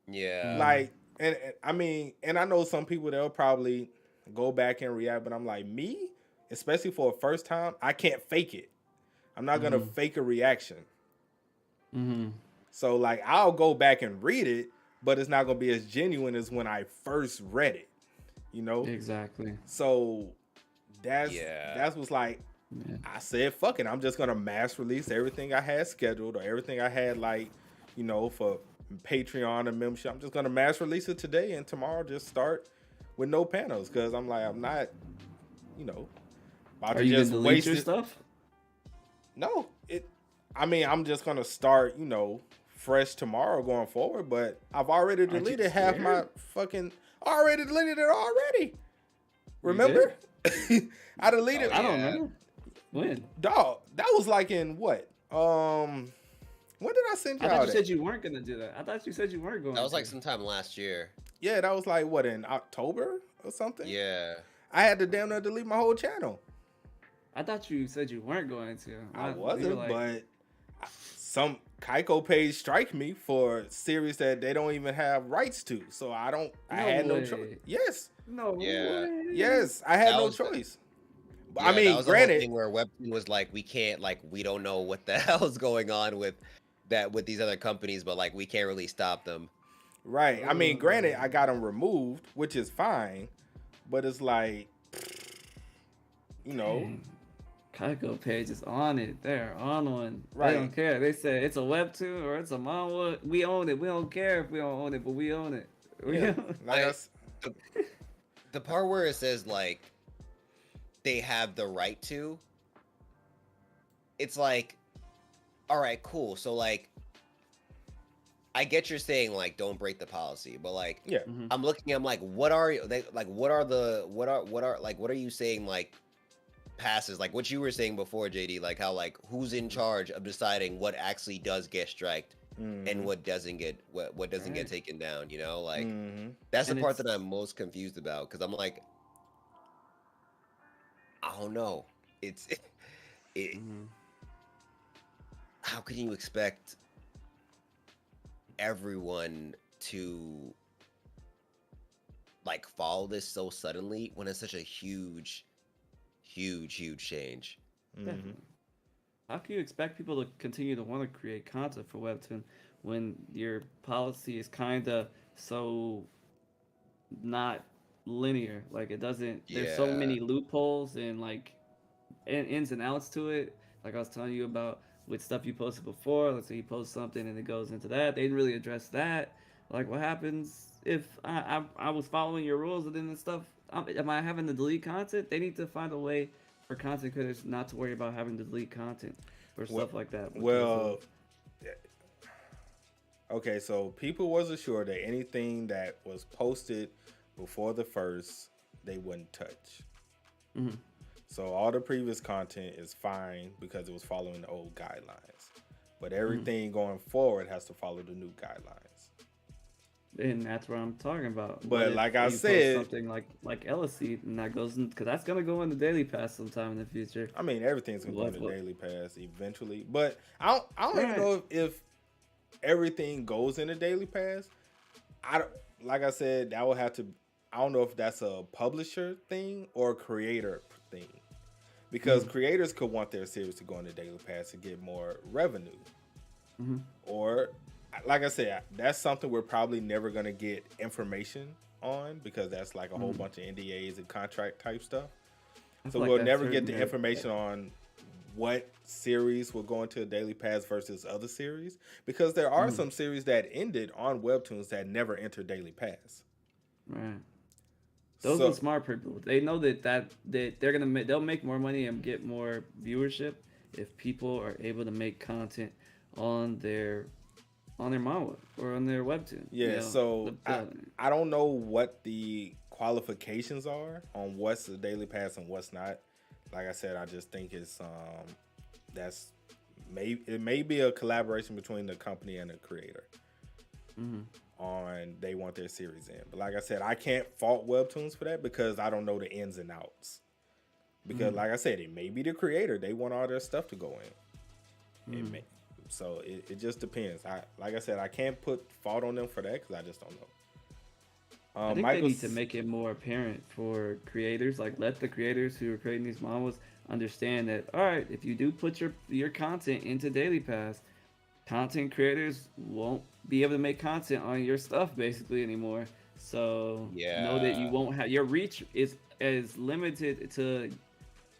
Yeah. And I know some people, they'll probably go back and react, but I'm like, me, especially for a first time, I can't fake it. I'm not going to fake a reaction. So I'll go back and read it, but it's not going to be as genuine as when I first read it, Exactly. So that's what's I said, fuck it. I'm just going to mass release everything I had scheduled or everything I had for Patreon and membership. I'm just going to mass release it today and tomorrow just start with no panels. Cause I'm not, about Are to you just gonna waste delete your it. stuff? No, I'm just gonna start, fresh tomorrow going forward. But I've already deleted half my fucking. I already deleted it already. Remember? I deleted. I don't remember. When? Dog, that was in what? When did I send you I out? thought you said you weren't gonna do that. I thought you said you weren't going. That was sometime last year. Yeah, that was what, in October or something? Yeah. I had to damn near delete my whole channel. I thought you said you weren't going to. I wasn't, but some Kaiko page strike me for series that they don't even have rights to. So I had no choice. Yes. No Yeah. way. Yes, I had no choice. But Yeah, that was the whole granted, thing where Webtoon was we can't, we don't know what the hell is going on with these other companies, but we can't really stop them. Right. Granted, I got them removed, which is fine, but it's Kaiko page is on it. They're on one. Right. They don't care. They say it's a Webtoon or it's a manga. We own it. We don't care if we don't own it, but we own it. The part where it says they have the right to, it's all right, cool. So I get you're saying don't break the policy, but yeah. I'm looking, I'm what are what are you saying passes, what you were saying before, JD, how who's in charge of deciding what actually does get striked and what doesn't get get taken down, that's the part that I'm most confused about, because I'm I don't know, how can you expect everyone to follow this so suddenly when it's such a huge change? How can you expect people to continue to want to create content for Webtoon when your policy is kind of so not linear? It doesn't. There's so many loopholes and ins and outs to it. Like I was telling you about with stuff you posted before. Let's say you post something and it goes into that. They didn't really address that. What happens if I was following your rules and then the stuff? Am I having to delete content? They need to find a way for content creators not to worry about having to delete content or stuff like that. Okay, so people wasn't sure that anything that was posted before the first, they wouldn't touch. Mm-hmm. So all the previous content is fine because it was following the old guidelines. But everything going forward has to follow the new guidelines. And that's what I'm talking about. But What if like I you post said, something like Ellicott, and that goes in, because that's gonna go in the daily pass sometime in the future. I mean, everything's gonna go in the What? daily pass eventually. But I don't even Right. know if everything goes in the daily pass. Like I said, that would have to. I don't know if that's a publisher thing or a creator thing, because creators could want their series to go in the daily pass to get more revenue, or like I said, that's something we're probably never gonna get information on because that's like a whole bunch of NDAs and contract type stuff. I So feel like we'll that's never get certain the that- information on what series will go into a daily pass versus other series, because there are some series that ended on Webtoons that never entered daily pass. Right. Those So- are smart people. They know that they're gonna they'll make more money and get more viewership if people are able to make content on their manga or on their webtoon. Yeah, you know, so I don't know what the qualifications are on what's the daily pass and what's not. Like I said, I just think it's it may be a collaboration between the company and the creator on they want their series in. But like I said, I can't fault Webtoons for that because I don't know the ins and outs. Because like I said, it may be the creator. They want all their stuff to go in. It may. So it just depends. Like I said, I can't put fault on them for that because I just don't know. I think they need to make it more apparent for creators. Like, let the creators who are creating these mangas understand that, all right, if you do put your content into Daily Pass, content creators won't be able to make content on your stuff basically anymore. So know that you won't have your reach is limited to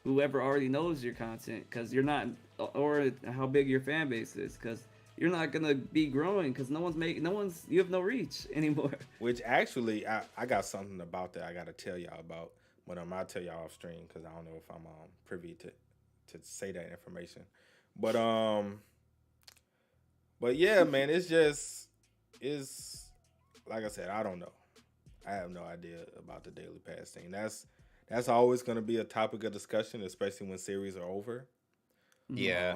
whoever already knows your content, because you're not, or how big your fan base is, because you're not gonna be growing because you have no reach anymore. Which actually, I got something about that I got to tell y'all about, but I'll tell y'all off stream because I don't know if I'm privy to say that information. But yeah, man, it's like I said, I don't know. I have no idea about the daily pass thing. That's always going to be a topic of discussion, especially when series are over. Yeah.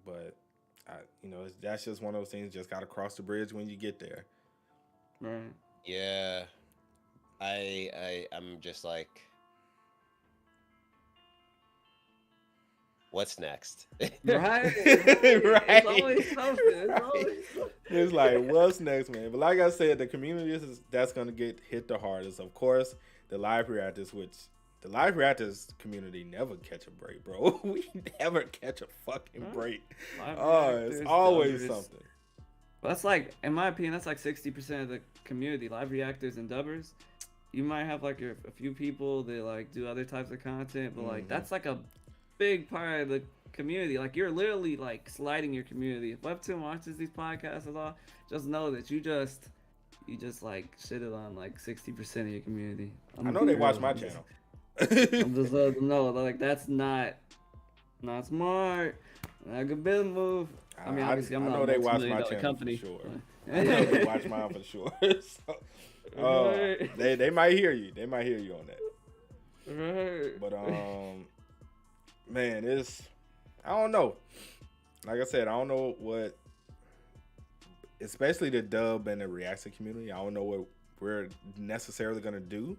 But that's just one of those things. Just got to cross the bridge when you get there. Right. Yeah. I'm just like, what's next? Right. Right. It's always something. It's always something. It's like, what's next, man? But like I said, the community that's going to get hit the hardest. Of course, the live reactors, which the live reactors community never catch a break, bro. We never catch a fucking break. It's always something. That's like, in my opinion, that's like 60% of the community. Live reactors and dubbers. You might have like a few people that like do other types of content, but like that's like a big part of the community. Like, you're literally like sliding your community. If Webtoon watches these podcasts at all, just know that you just like shitted on like 60% of your community. I know they watch my channel. I'm just letting them know, like, that's not smart. Not a good business move. I mean, obviously, I'm I not know they watch $1 my million channel company. for sure. I know they watch mine for sure. So, they might hear you. They might hear you on that. Right. But man, I don't know. Like I said, I don't know what, especially the dub and the reaction community. I don't know what we're necessarily gonna do.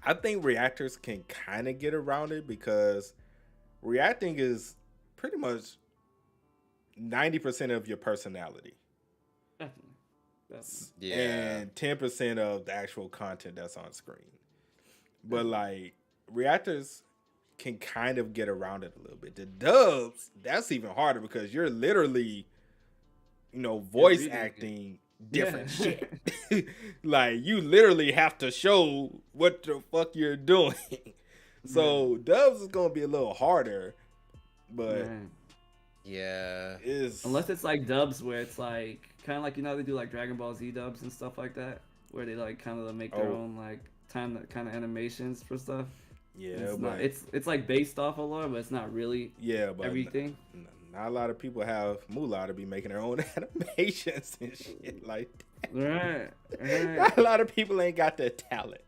I think reactors can kind of get around it because reacting is pretty much 90% of your personality. Definitely. Yeah. And 10% of the actual content that's on screen. But like, reactors can kind of get around it a little bit. The dubs, that's even harder because you're literally, voice acting different shit. Like, you literally have to show what the fuck you're doing. So dubs is gonna be a little harder, but yeah, unless it's like dubs where it's like kind of like, they do like Dragon Ball Z dubs and stuff like that, where they like kind of make their own like kind of animations for stuff. Yeah, it's like based off a lore, but it's not really everything. Not a lot of people have moolah to be making their own animations and shit like Right. Right. Not a lot of people ain't got that talent.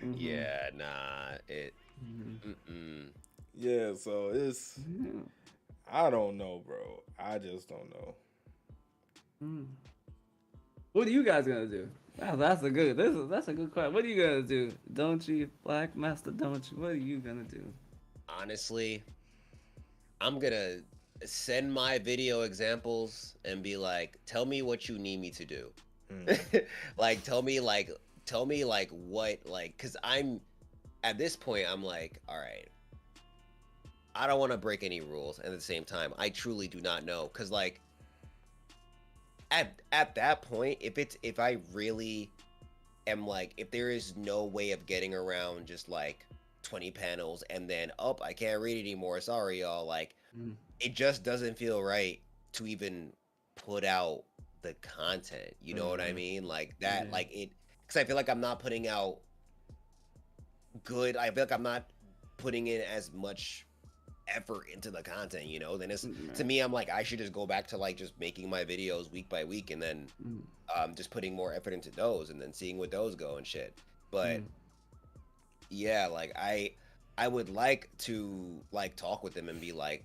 Mhm. Yeah, nah, it. Mhm. Mm-mm. Yeah, so it's Yeah. I don't know, bro. I just don't know. Mm. What are you guys gonna do? Wow, that's a good. That's a good question. What are you gonna do? Don't you, Black Master? Don't you? What are you gonna do? Honestly, I'm gonna send my video examples and be like, tell me what you need me to do. Like, tell me like what, like, cause I'm at this point, I'm like, all right, I don't want to break any rules. And at the same time, I truly do not know. Cause like at that point, if I really am like, if there is no way of getting around just like 20 panels and then I can't read anymore. Sorry, y'all. Like, Mm. it just doesn't feel right to even put out the content. You know what I mean? Like that, Yeah. like it, because I feel like I'm not putting out good. I feel like I'm not putting in as much effort into the content. You know, then it's to me, I'm like, I should just go back to like just making my videos week by week and then just putting more effort into those and then seeing what those go and shit. But yeah, like I would like to like talk with them and be like,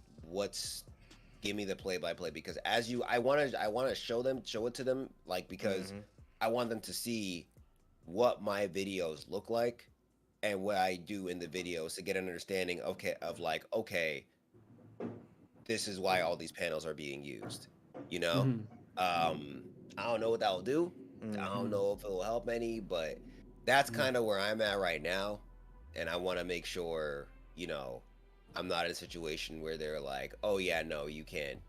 give me the play by play, because I want to show it to them, like, because I want them to see what my videos look like and what I do in the videos to get an understanding of okay, this is why all these panels are being used, you know. I don't know what that will do. I don't know if it will help any, but that's kind of where I'm at right now, and I want to make sure, you know, I'm not in a situation where they're like, oh yeah, no, you can't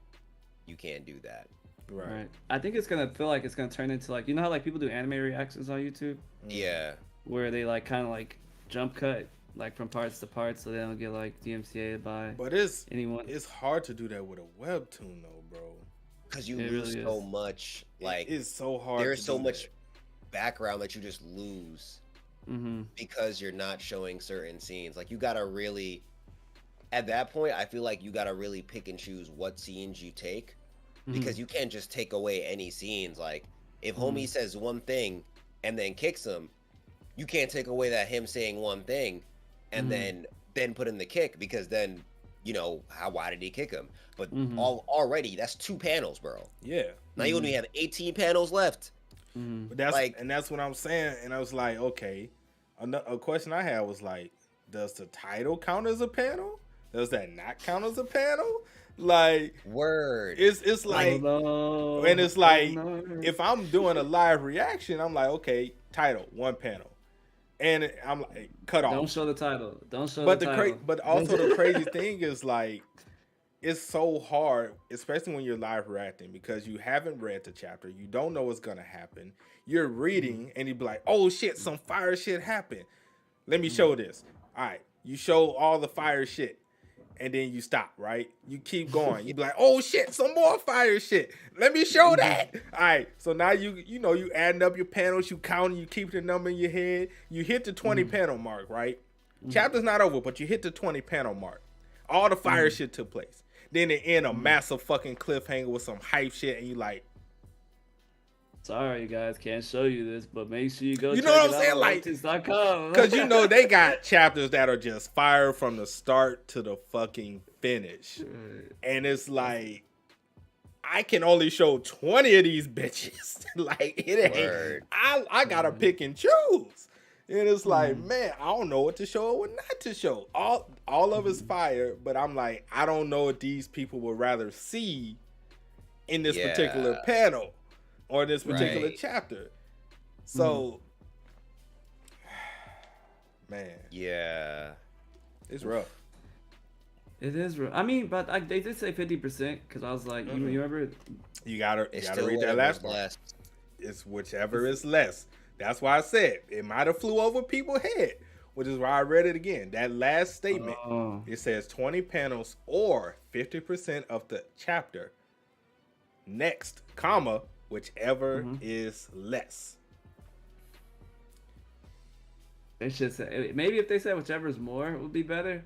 do that. Right. I think it's gonna feel like it's gonna turn into like, you know how like people do anime reactions on YouTube, Yeah. where they like kind of like jump cut like from parts to parts, so they don't get like DMCA'd by But it's anyone. it's hard to do that with a webtoon though, bro. Because you It lose really so is. much. Like, It's so hard. there's to so do much that. background that you just lose because you're not showing certain scenes. Like, you gotta really, at that point, I feel like you gotta really pick and choose what scenes you take, because you can't just take away any scenes. Like, if homie says one thing and then kicks him, you can't take away that him saying one thing and then put in the kick, because then, you know, why did he kick him? But already that's 2 panels, bro. Yeah. Now you only have 18 panels left. But that's what I'm saying. And I was like, okay. A question I had was like, does the title count as a panel? Does that not count as a panel? Like, word. It's like, and it's like, if I'm doing a live reaction, I'm like, okay, title 1 panel, and I'm like, cut off. Don't show the title. Don't show But the title. but also the crazy thing is like, it's so hard, especially when you're live reacting, because you haven't read the chapter, you don't know what's gonna happen. You're reading, and you'd be like, oh shit, some fire shit happened. Let me show this. All right, you show all the fire shit, and then you stop, right? You keep going. You be like, oh shit, some more fire shit. Let me show that. All right, so now you know, you adding up your panels, you counting, you keep the number in your head. You hit the 20 panel mark, right? Chapter's not over, but you hit the 20 panel mark. All the fire shit took place. Then it end a massive fucking cliffhanger with some hype shit, and you like, Sorry guys, can't show you this, but make sure you go. You check know what it I'm saying? out, Like, Webtoons.com. because you know they got chapters that are just fire from the start to the fucking finish, and it's like, I can only show 20 of these bitches. Like, it ain't. I gotta pick and choose. And it's like, man, I don't know what to show or what not to show. All of it's fire, but I'm like, I don't know what these people would rather see in this particular panel or this particular chapter. So, man, Yeah. it's rough. It is real. I mean, but they did say 50% because I was like, you remember? You gotta It's still read that last part. less. It's whichever is less. That's why I said it might have flew over people's head, which is why I read it again. That last statement, it says 20 panels or 50% of the chapter. Next, comma, whichever is less. They should say, maybe if they said whichever is more, it would be better.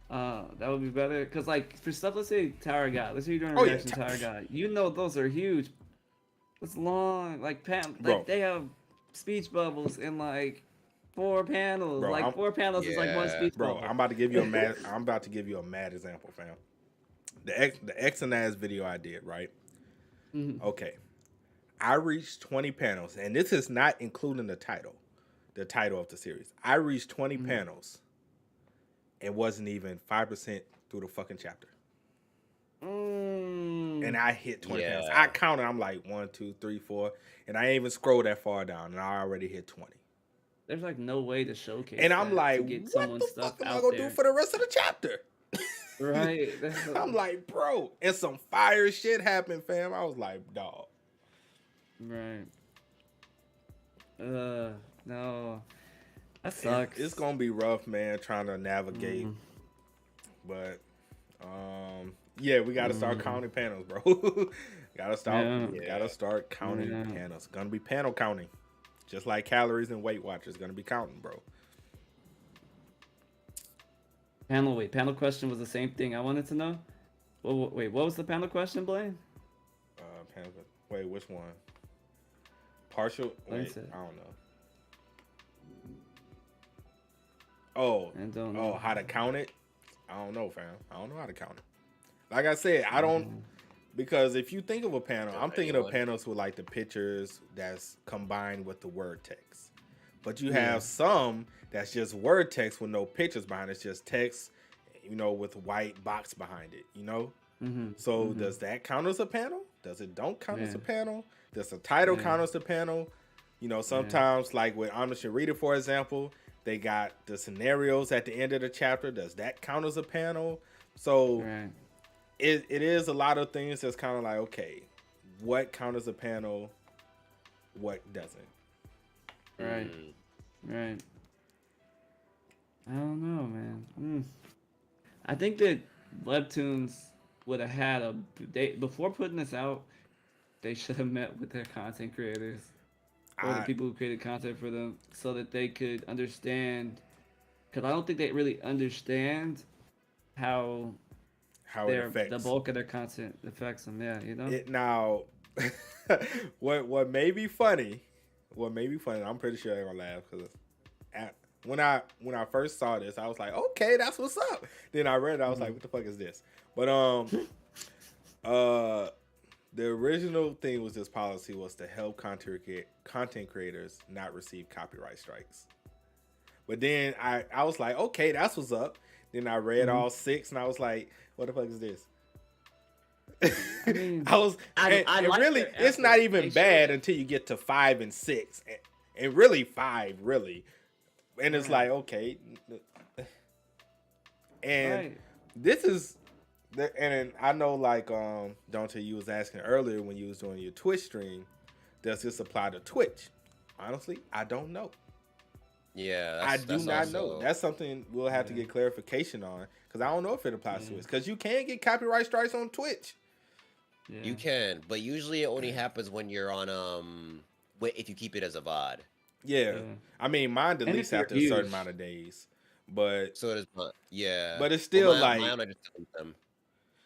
That would be better. Because, like, for stuff, let's say Tower God. Let's say you're doing a reaction to Tower God. You know those are huge It's long. Like Bro. like they have speech bubbles in like 4 panels. Bro, Like I'm 4 panels is like one Yeah. speech bro. bubble. I'm about to give you a mad. I'm about to give you a mad example, fam. The X and As video I did, right? Mhm. Okay, I reached 20 panels, and this is not including the title of the series. I reached 20 Mhm. panels and wasn't even 5% through the fucking chapter. And Mm. I hit 20 panels. I Yeah. counted, I'm like 1, 2, 3, 4, and I ain't even scrolled that far down, and I already hit 20. There's like no way to showcase And I'm that like, to get what someone's the stuff fuck am I out gonna do there. for the rest of the chapter? Right. I'm like, bro, and some fire shit happened, fam. I was like, dog. Right. No. That It's, sucks. it's gonna be rough, man, trying to navigate. Mm. But yeah, we gotta start Mm. counting panels, bro. gotta start Yeah. gotta Yeah. start counting Yeah. panels. Gonna be panel counting. Just like calories and Weight Watchers, gonna be counting, bro. Panel question was the same thing I wanted to know. Wait, what was the panel question, Blaine? Panel, wait, which one? Partial? Blaine Wait, said. I don't know. Oh, I don't oh, know. how to count it? I don't know, fam. I don't know how to count it. Like I said, I don't, because if you think of a panel, Don't I'm thinking of anyone. panels with like the pictures that's combined with the word text. But you Yeah. have some that's just word text with no pictures behind it. It's just text, with white box behind it, Mm-hmm. So does that count as a panel? Does it don't count as Yeah. a panel? Does the title Yeah. count as a panel? Sometimes like with Omniscient Reader, for example, they got the scenarios at the end of the chapter. Does that count as a panel? So Right. it is a lot of things that's kind of like, okay, what counts as a panel? What doesn't? Right. Mm. Right. I don't know, man. I think that Webtoons would have had before putting this out. They should have met with their content creators or the I people who created content for them so that they could understand. Because I don't think they really understand how how it the affects bulk of their content affects them. Yeah, you know. it now. What may be funny? What may be funny? I'm pretty sure they're gonna laugh because when I first saw this, I was like, okay, that's what's up. Then I read it, I was like, what the fuck is this? But the original thing was this policy was to help content creators not receive copyright strikes. But then I was like, okay, that's what's up. Then I read all 6 and I was like, what the fuck is this? I mean, I was, I and like really, their it's not effort. even They bad showed it. until you get to 5 and 6, and really 5, really, and it's Right. like, okay, and Right. this is, and I know like Dante, you was asking earlier when you was doing your Twitch stream, does this apply to Twitch? Honestly, I don't know. Yeah. I That's do not also, know. That's something we'll have to Yeah. get clarification on because I don't know if it applies to Yeah. Twitch because you can get copyright strikes on Twitch. Yeah. You can, but usually it only happens when you're on if you keep it as a VOD. Yeah. Yeah. I mean, mine if deletes you're after a certain huge. amount of days, but So it is yeah. but it's still Well, like, my own I just delete them.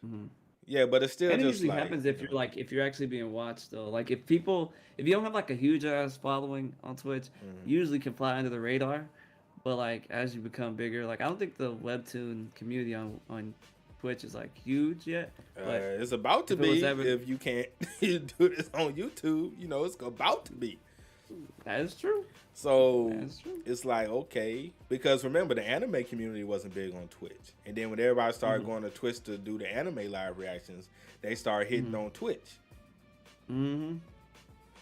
Mhm. yeah, but it's still And it just usually like, happens if you're actually being watched though. Like if you don't have like a huge ass following on Twitch, you usually can fly under the radar. But like as you become bigger, like I don't think the Webtoon community on Twitch is like huge yet. But it's about to if it was be ever- if you can't do this on YouTube. It's about to be. that is true. So That's true. it's like, okay, because remember the anime community wasn't big on Twitch, and then when everybody started going to Twitch to do the anime live reactions, they started hitting on Twitch. Mm-hmm.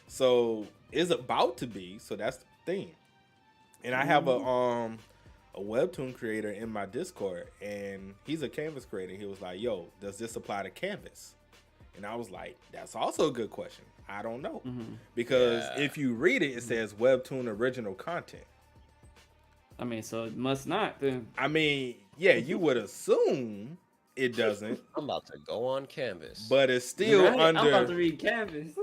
So it's about to be. So that's the thing. And I have a Webtoon creator in my Discord, and he's a Canvas creator. He was like, "Yo, does this apply to Canvas?" And I was like, "That's also a good question. I don't know." Because Yeah. if you read it, it says Webtoon original content. I mean, so it must not then. I mean, yeah, you would assume it doesn't, I'm about to go on Canvas. but it's still Right? I'm about to under, read Canvas.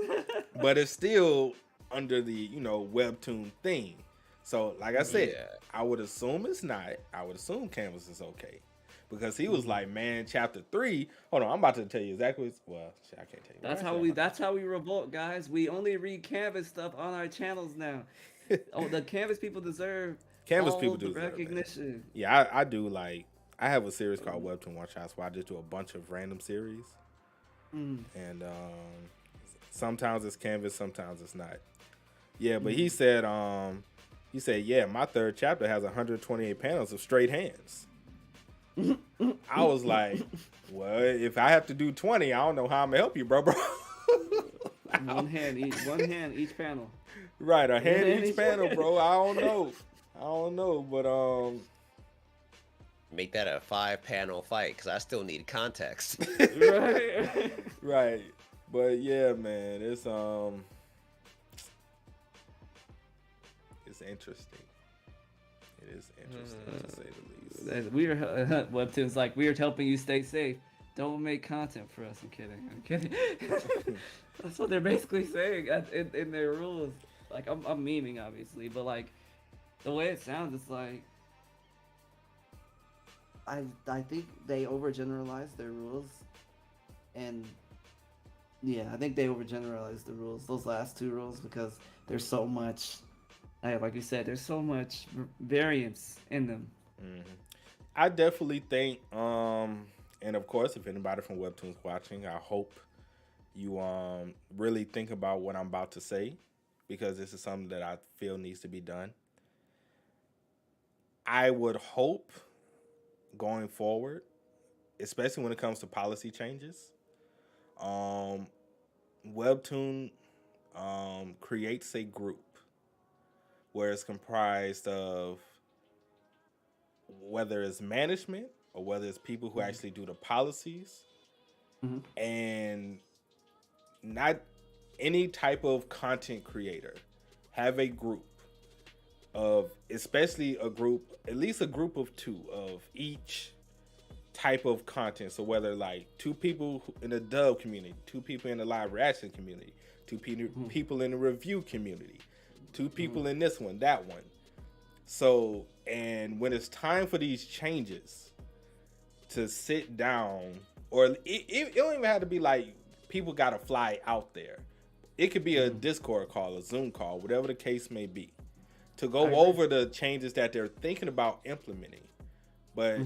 but it's still under the Webtoon thing. So, like I said, Yeah. I would assume it's not. I would assume Canvas is okay, because he was like, man, chapter 3. Hold on, I'm about to tell you exactly. Well, shit, I can't tell you. That's how we revolt, guys. We only read Canvas stuff on our channels now. Oh, the Canvas people deserve Canvas all people the do deserve that. recognition. Yeah, I do like. I have a series called Webtoon One Shots where I just do a bunch of random series, and sometimes it's Canvas, sometimes it's not. Yeah, but he said, yeah, my third chapter has 128 panels of straight hands. I was like, well, if I have to do 20, I don't know how I'm gonna help you, bro. One hand each panel. Right, a hand each panel, bro. I don't know, but Make that a 5-panel fight because I still need context. Right. Right. But yeah, man, it's interesting. It is interesting to say the least. We are Webtoons like we are helping you stay safe. Don't make content for us. I'm kidding. That's what they're basically saying in their rules. Like I'm memeing obviously, but like the way it sounds, it's like I think they overgeneralize their rules, and yeah, I think they overgeneralize the rules. Those last 2 rules because there's so much. Like you said, there's so much variance in them. Mm-hmm. I definitely think, and of course, if anybody from Webtoons watching, I hope you really think about what I'm about to say, because this is something that I feel needs to be done. I would hope going forward, especially when it comes to policy changes, Webtoon creates a group where it's comprised of whether it's management or whether it's people who actually do the policies, and not any type of content creator. Have a group of, especially at least a group of 2 of each type of content. So whether like 2 people in the dub community, 2 people in the live reaction community, 2 people in the review community, 2 people in this one, that one. So, and when it's time for these changes, to sit down, or it don't even have to be like people got to fly out there. It could be a Discord call, a Zoom call, whatever the case may be, to go over the changes that they're thinking about implementing. But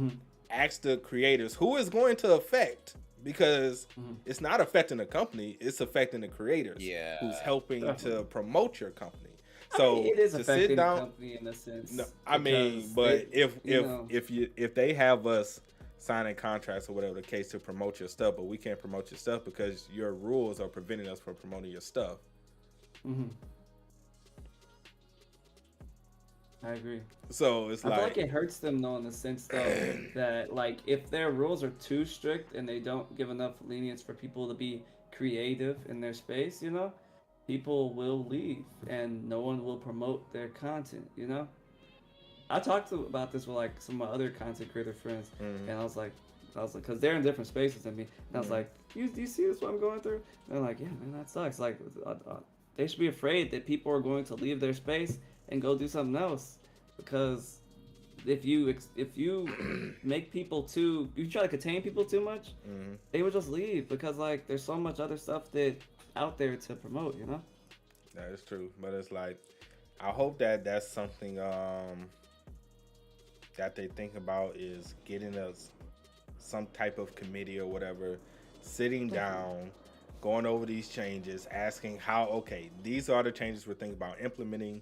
ask the creators who is going to affect, because it's not affecting the company, it's affecting the creators who's helping to promote your company. So I mean, it is to affecting sit down, the company in a sense. No, I mean, but if if they have us signing contracts or whatever the case to promote your stuff, but we can't promote your stuff because your rules are preventing us from promoting your stuff. I agree. So it's I feel like it hurts them though, in the sense though that like if their rules are too strict and they don't give enough lenience for people to be creative in their space, people will leave and no one will promote their content. I talked about this with like some of my other content creator friends, and I was like, because they're in different spaces than me, and I was like, do you see this what I'm going through? And they're like, yeah, man, that sucks. Like, they should be afraid that people are going to leave their space and go do something else, because if you make people you try to contain people too much, they would just leave, because like there's so much other stuff that out there to promote. That is true, but it's like, I hope that that's something that they think about, is getting us some type of committee or whatever, sitting down, going over these changes, asking these are the changes we're thinking about implementing.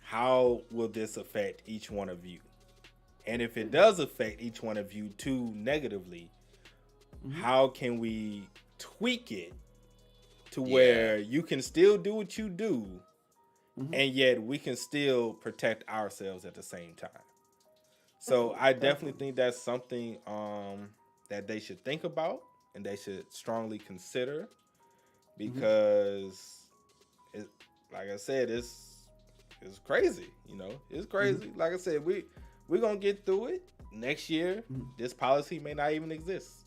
How will this affect each one of you? And if it does affect each one of you too negatively, how can we tweak it to where you can still do what you do, and yet we can still protect ourselves at the same time? So I definitely think that's something that they should think about and they should strongly consider, because like I said, it's crazy. It's crazy. Like I said, we're gonna get through it. Next year, this policy may not even exist.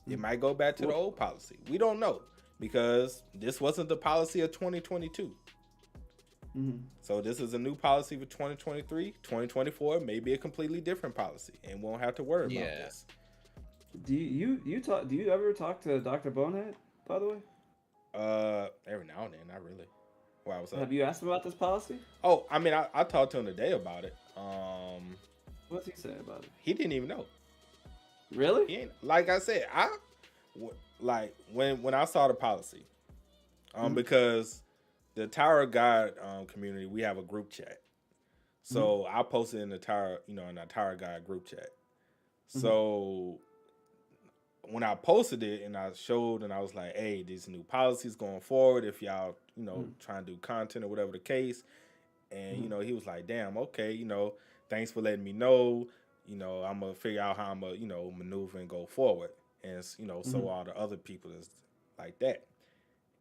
It might go back to the old policy. We don't know, because this wasn't the policy of 2022. Mm-hmm. So this is a new policy for 2023. 2024 may be a completely different policy, and won't have to worry about Yeah. this. Do you ever talk to Dr. Bonehead, by the way? Every now and then, not really. Wow, what's up? Have you asked him about this policy? Oh, I mean, I talked to him today about it. What's he saying about it? He didn't even know. Really? He ain't, like I said, like when I saw the policy, because the Tower Guide community, we have a group chat. So I posted in the Tower, in the Tower Guide group chat. So when I posted it and I showed and I was like, hey, these new policies going forward, if y'all, trying to do content or whatever the case. And, he was like, damn, okay, thanks for letting me know. I'm going to figure out how I'm going to, maneuver and go forward. And, so all the other people is like that.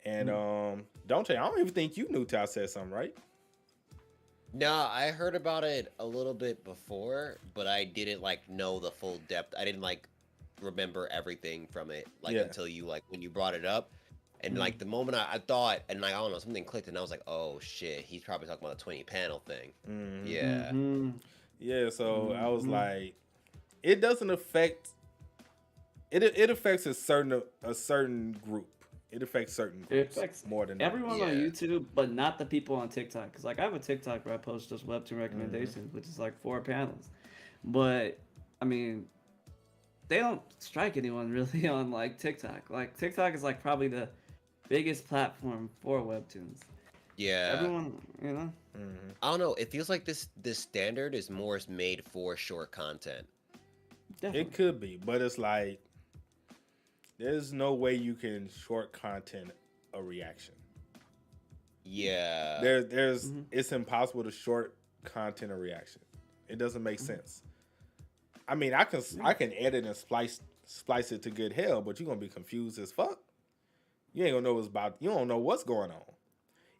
And don't you? I don't even think you knew till I said something, right? No, I heard about it a little bit before, but I didn't know the full depth. I didn't remember everything from it until you when you brought it up. And the moment I thought, and I don't know, something clicked, and I was like, oh shit, he's probably talking about the 20 panel thing. Yeah. Yeah, so I was like, it doesn't affect it affects a certain group. It affects certain groups. It affects more than everyone on YouTube, but not the people on TikTok. Because I have a TikTok where I post just Webtoon recommendations, which is 4 panels. But I mean, they don't strike anyone really on TikTok. TikTok is probably the biggest platform for Webtoons. Yeah. Everyone, I don't know. It feels like this standard is more made for short content. Definitely. It could be, but it's there's no way you can short content a reaction. Yeah. There's it's impossible to short content a reaction. It doesn't make sense. I mean, I can edit and splice it to good hell, but you're gonna be confused as fuck. You ain't gonna know you don't know what's going on.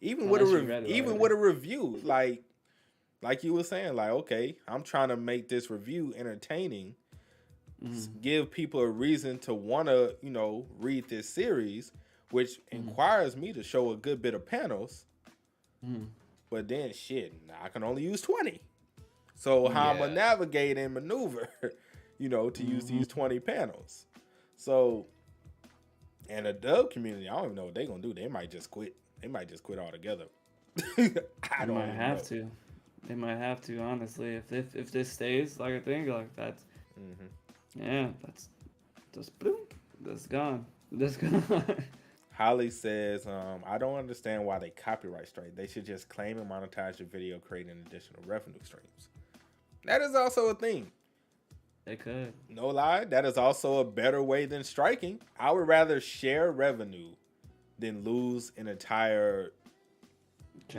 Even with a review, like you were saying, okay, I'm trying to make this review entertaining. Give people a reason to want to, read this series, which requires me to show a good bit of panels. But then, I can only use 20. So how I'm gonna navigate and maneuver, to use these 20 panels. So, and the dub community, I don't even know what they're gonna do. They might just quit. They might just quit altogether. They might have to. They might have to, honestly. If this stays like a thing, that's. Yeah, that's just boom. That's gone. That's gone. Holly says, I don't understand why they copyright strike. They should just claim and monetize your video, creating additional revenue streams. That is also a thing. They could. No lie, that is also a better way than striking. I would rather share revenue than lose an entire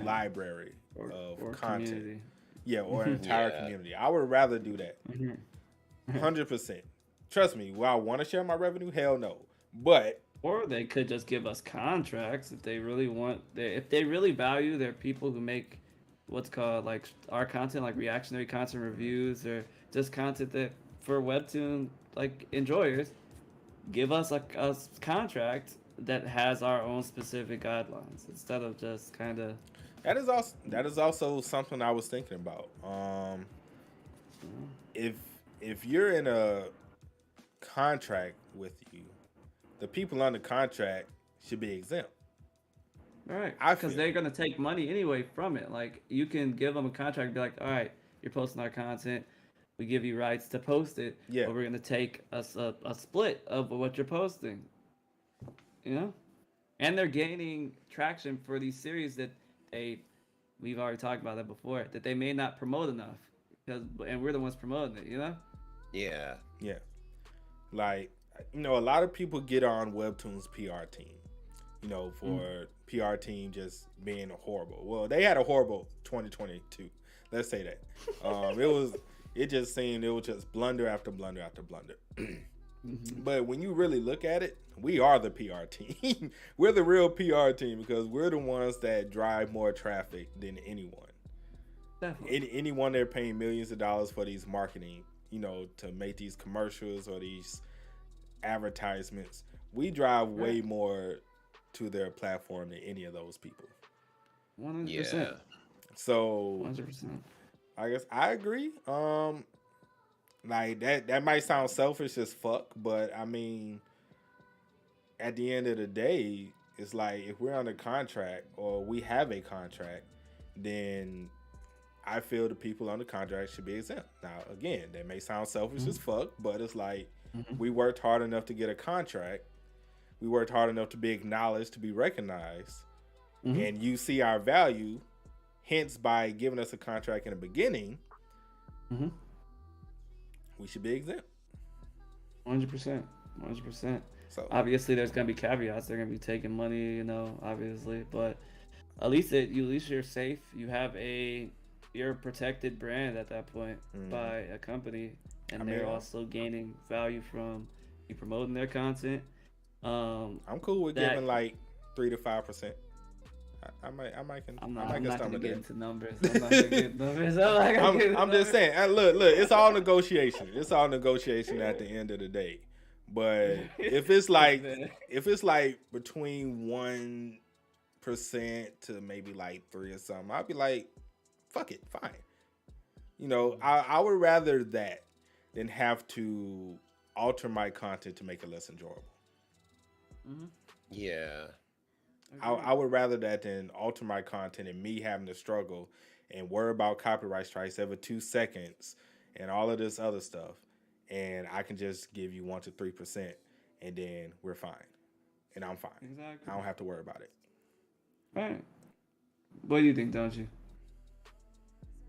library of content. Community. Yeah, or an entire community. I would rather do that. 100%. Trust me, will I want to share my revenue? Hell no. But or they could just give us contracts if they really want. If they really value their people who make what's called our content, reactionary content reviews, or just content that for Webtoon enjoyers, give us a contract that has our own specific guidelines instead of just kind of. That is also something I was thinking about. If you're in a contract with you, the people on the contract should be exempt. Right. Because they're going to take money anyway from it. You can give them a contract and be like, all right, you're posting our content. We give you rights to post it. Yeah. But we're going to take a split of what you're posting. And they're gaining traction for these series that we've already talked about that before, that they may not promote enough. And we're the ones promoting it, Yeah. Yeah. A lot of people get on Webtoon's PR team, for PR team just being horrible. Well, they had a horrible 2022. Let's say that. It just seemed it was just blunder after blunder after blunder. But when you really look at it, we are the PR team. We're the real PR team because we're the ones that drive more traffic than anyone. Anyone they're paying millions of dollars for these marketing, to make these commercials or these advertisements. We drive way more to their platform than any of those people. 100%. So 100%. I guess I agree. Like that might sound selfish as fuck, but I mean, at the end of the day, it's like if we're under contract or we have a contract, then I feel the people on the contract should be exempt. Now, again, that may sound selfish as fuck, but it's like we worked hard enough to get a contract. We worked hard enough to be acknowledged, to be recognized, and you see our value. Hence, by giving us a contract in the beginning, we should be exempt. 100%. 100%. So Obviously, there's gonna be caveats. They're gonna be taking money, obviously, but at least you're safe. You're a protected brand at that point by a company, and they're also gaining value from you promoting their content. I'm cool with giving like 3 to 5%. I'm not gonna get into numbers. I'm not gonna get numbers. I'm just saying. Look, it's all negotiation. It's all negotiation at the end of the day. But if it's like between 1% to maybe like 3 or something, I'd be like, fuck it, fine. I would rather that than have to alter my content to make it less enjoyable. Yeah. I would rather that than alter my content and me having to struggle and worry about copyright strikes every 2 seconds and all of this other stuff. And I can just give you 1 to 3%, and then we're fine, and I'm fine. Exactly. I don't have to worry about it. Right. What do you think, don't you?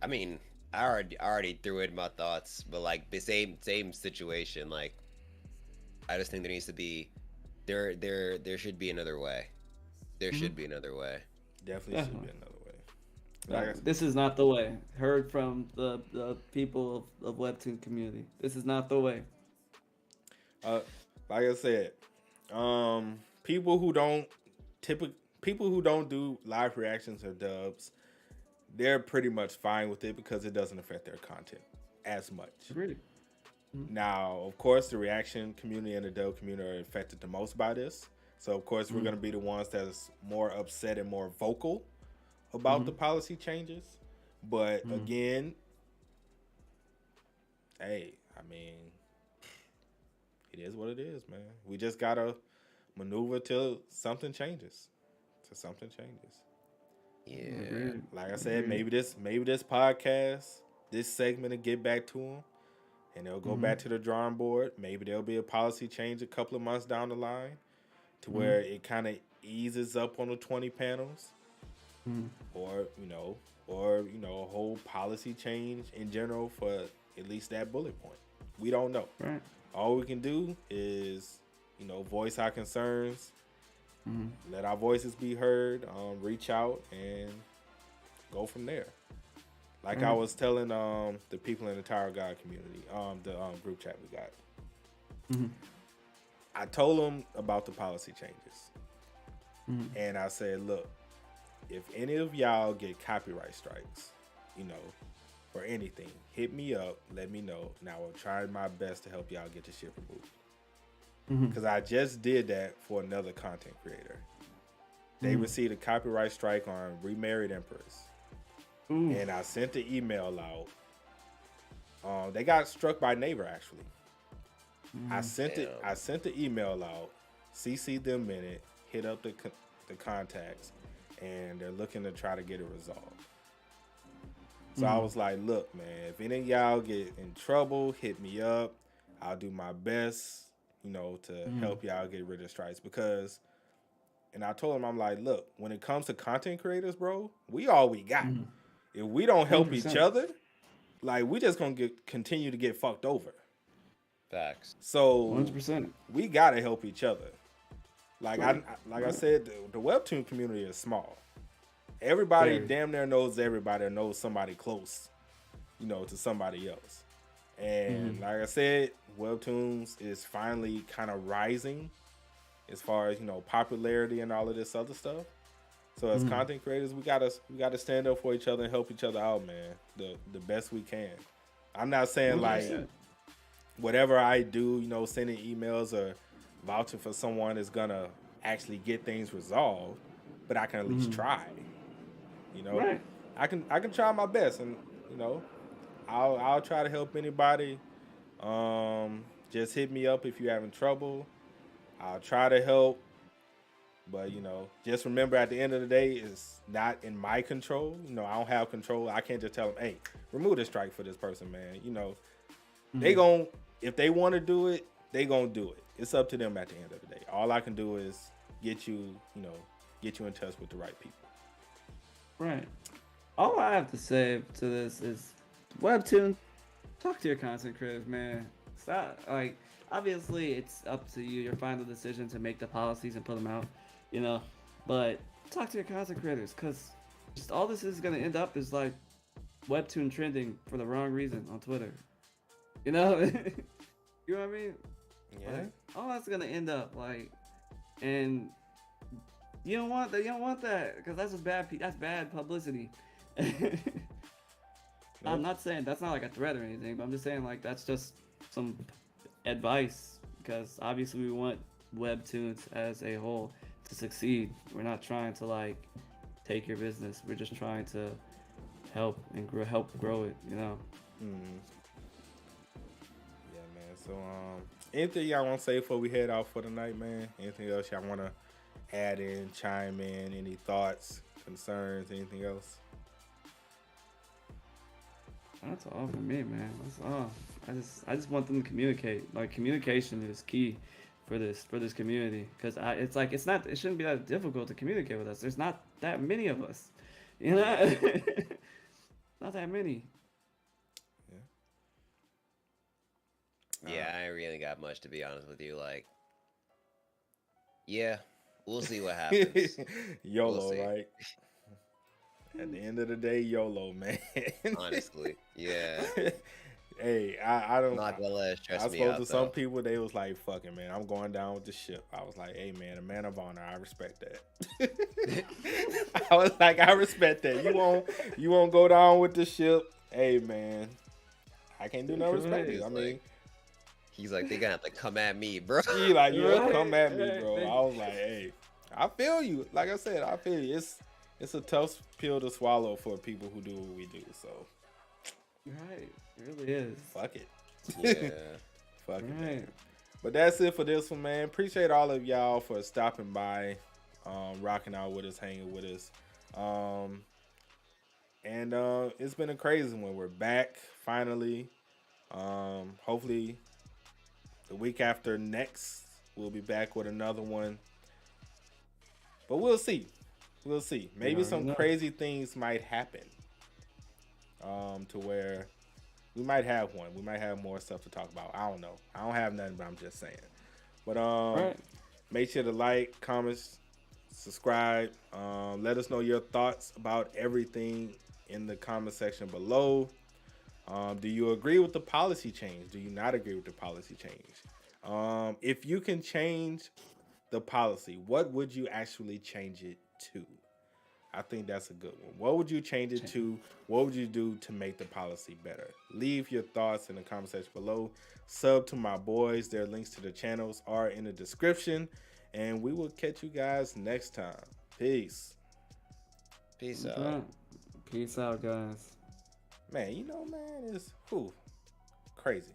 I mean, I already threw in my thoughts, but like the same situation. Like, I just think there needs to be there should be another way. There should be another way. Definitely should be another way. This is not the way. Heard from the people of Webtoon community. This is not the way. Like I said, people who don't do live reactions or dubs, they're pretty much fine with it because it doesn't affect their content as much. Really? Now, of course, the reaction community and the dub community are affected the most by this. So, of course, we're going to be the ones that's more upset and more vocal about the policy changes. But again, hey, I mean, it is what it is, man. We just got to maneuver till something changes. Yeah. Like I said, maybe this podcast, this segment will get back to them. And they'll go back to the drawing board. Maybe there'll be a policy change a couple of months down the line to where it kind of eases up on the 20 panels. Or a whole policy change in general for at least that bullet point. We don't know. Right. All we can do is, voice our concerns, let our voices be heard, reach out and go from there. Like I was telling the people in the Tower God community, the group chat we got. I told them about the policy changes. And I said, look, if any of y'all get copyright strikes, for anything, hit me up, let me know, and I will try my best to help y'all get the shit removed. Because I just did that for another content creator. They received a copyright strike on Remarried Empress. And I sent the email out. They got struck by neighbor actually. I sent the email out, CC'd them in it, hit up the contacts, and they're looking to try to get it resolved. So I was like, look, man, if any of y'all get in trouble, hit me up. I'll do my best, to help y'all get rid of strikes because. And I told him, I'm like, look, when it comes to content creators, bro, we all we got. If we don't help 100%. each other, like we just gonna continue to get fucked over. Facts. So 100%. we gotta help each other. Like I said, the Webtoon community is small. Everybody damn near knows everybody or knows somebody close, to somebody else. And like I said, Webtoons is finally kind of rising as far as popularity and all of this other stuff. So as content creators, we gotta stand up for each other and help each other out, man. The best we can. I'm not saying like whatever I do, sending emails or vouching for someone is gonna actually get things resolved, but I can at least try. Right. I can try my best, and you know, I'll try to help anybody. Just hit me up if you're having trouble. I'll try to help. But just remember at the end of the day, it's not in my control. I don't have control. I can't just tell them, "Hey, remove the strike for this person, man." They gon' if they want to do it, they gonna do it. It's up to them at the end of the day. All I can do is get you, get you in touch with the right people. Right. All I have to say to this is, Webtoon, talk to your content creators, man. Stop. Like, obviously, it's up to you, your final decision to make the policies and put them out, But talk to your content creators, because just all this is gonna end up is like Webtoon trending for the wrong reason on Twitter. You know what I mean? Yeah. Like, all that's gonna end up like, and you don't want that. You don't want that, because that's just bad. That's bad publicity. I'm not saying that's not like a threat or anything, but I'm just saying like that's just some advice, because obviously we want Webtoons as a whole to succeed. We're not trying to like take your business. We're just trying to help and help grow it. Mm-hmm. Yeah, man. So, anything y'all want to say before we head out for the night, man? Anything else y'all want to add in, chime in? Any thoughts, concerns, anything else? That's all for me, man. That's all. I just want them to communicate. Like, communication is key for this community, because it shouldn't be that difficult to communicate with us. There's not that many of us, not that many. Yeah, I ain't really got much, to be honest with you. Like, yeah, we'll see what happens. YOLO, We'll see. right? At the end of the day, YOLO, man. Honestly, yeah. Hey, I don't. I'm not gonna let it stress I me spoke out, to though. some people. They was like, "Fucking man, I'm going down with the ship." I was like, "Hey, man, a man of honor. I respect that." I was like, "I respect that. You won't go down with the ship." Hey, man, I can't do no respect it. I mean, he's like, they gonna have to come at me, bro. he like, yeah, Right, come at me, right, bro. right. I was like, hey, I feel you. Like I said, I feel you. It's a tough pill to swallow for people who do what we do. So, Right, it really is. fuck it. Yeah. Fuck it, Right. man. But that's it for this one, man. Appreciate all of y'all for stopping by, rocking out with us, hanging with us. And it's been a crazy one. We're back finally. Hopefully the week after next we'll be back with another one. But we'll see. We'll see. Maybe already some know. crazy things might happen. To where we might have one. We might have more stuff to talk about. I don't know. I don't have nothing, but I'm just saying. But Right. make sure to like, comment, subscribe. Let us know your thoughts about everything in the comment section below. Do you agree with the policy change? Do you not agree with the policy change? If you can change the policy, what would you actually change it to? I think that's a good one. What would you change it to? What would you do to make the policy better? Leave your thoughts in the comment section below. Sub to my boys. Their links to the channels are in the description. And we will catch you guys next time. Peace. Peace That's out. right. Peace out, guys. Man, it's crazy.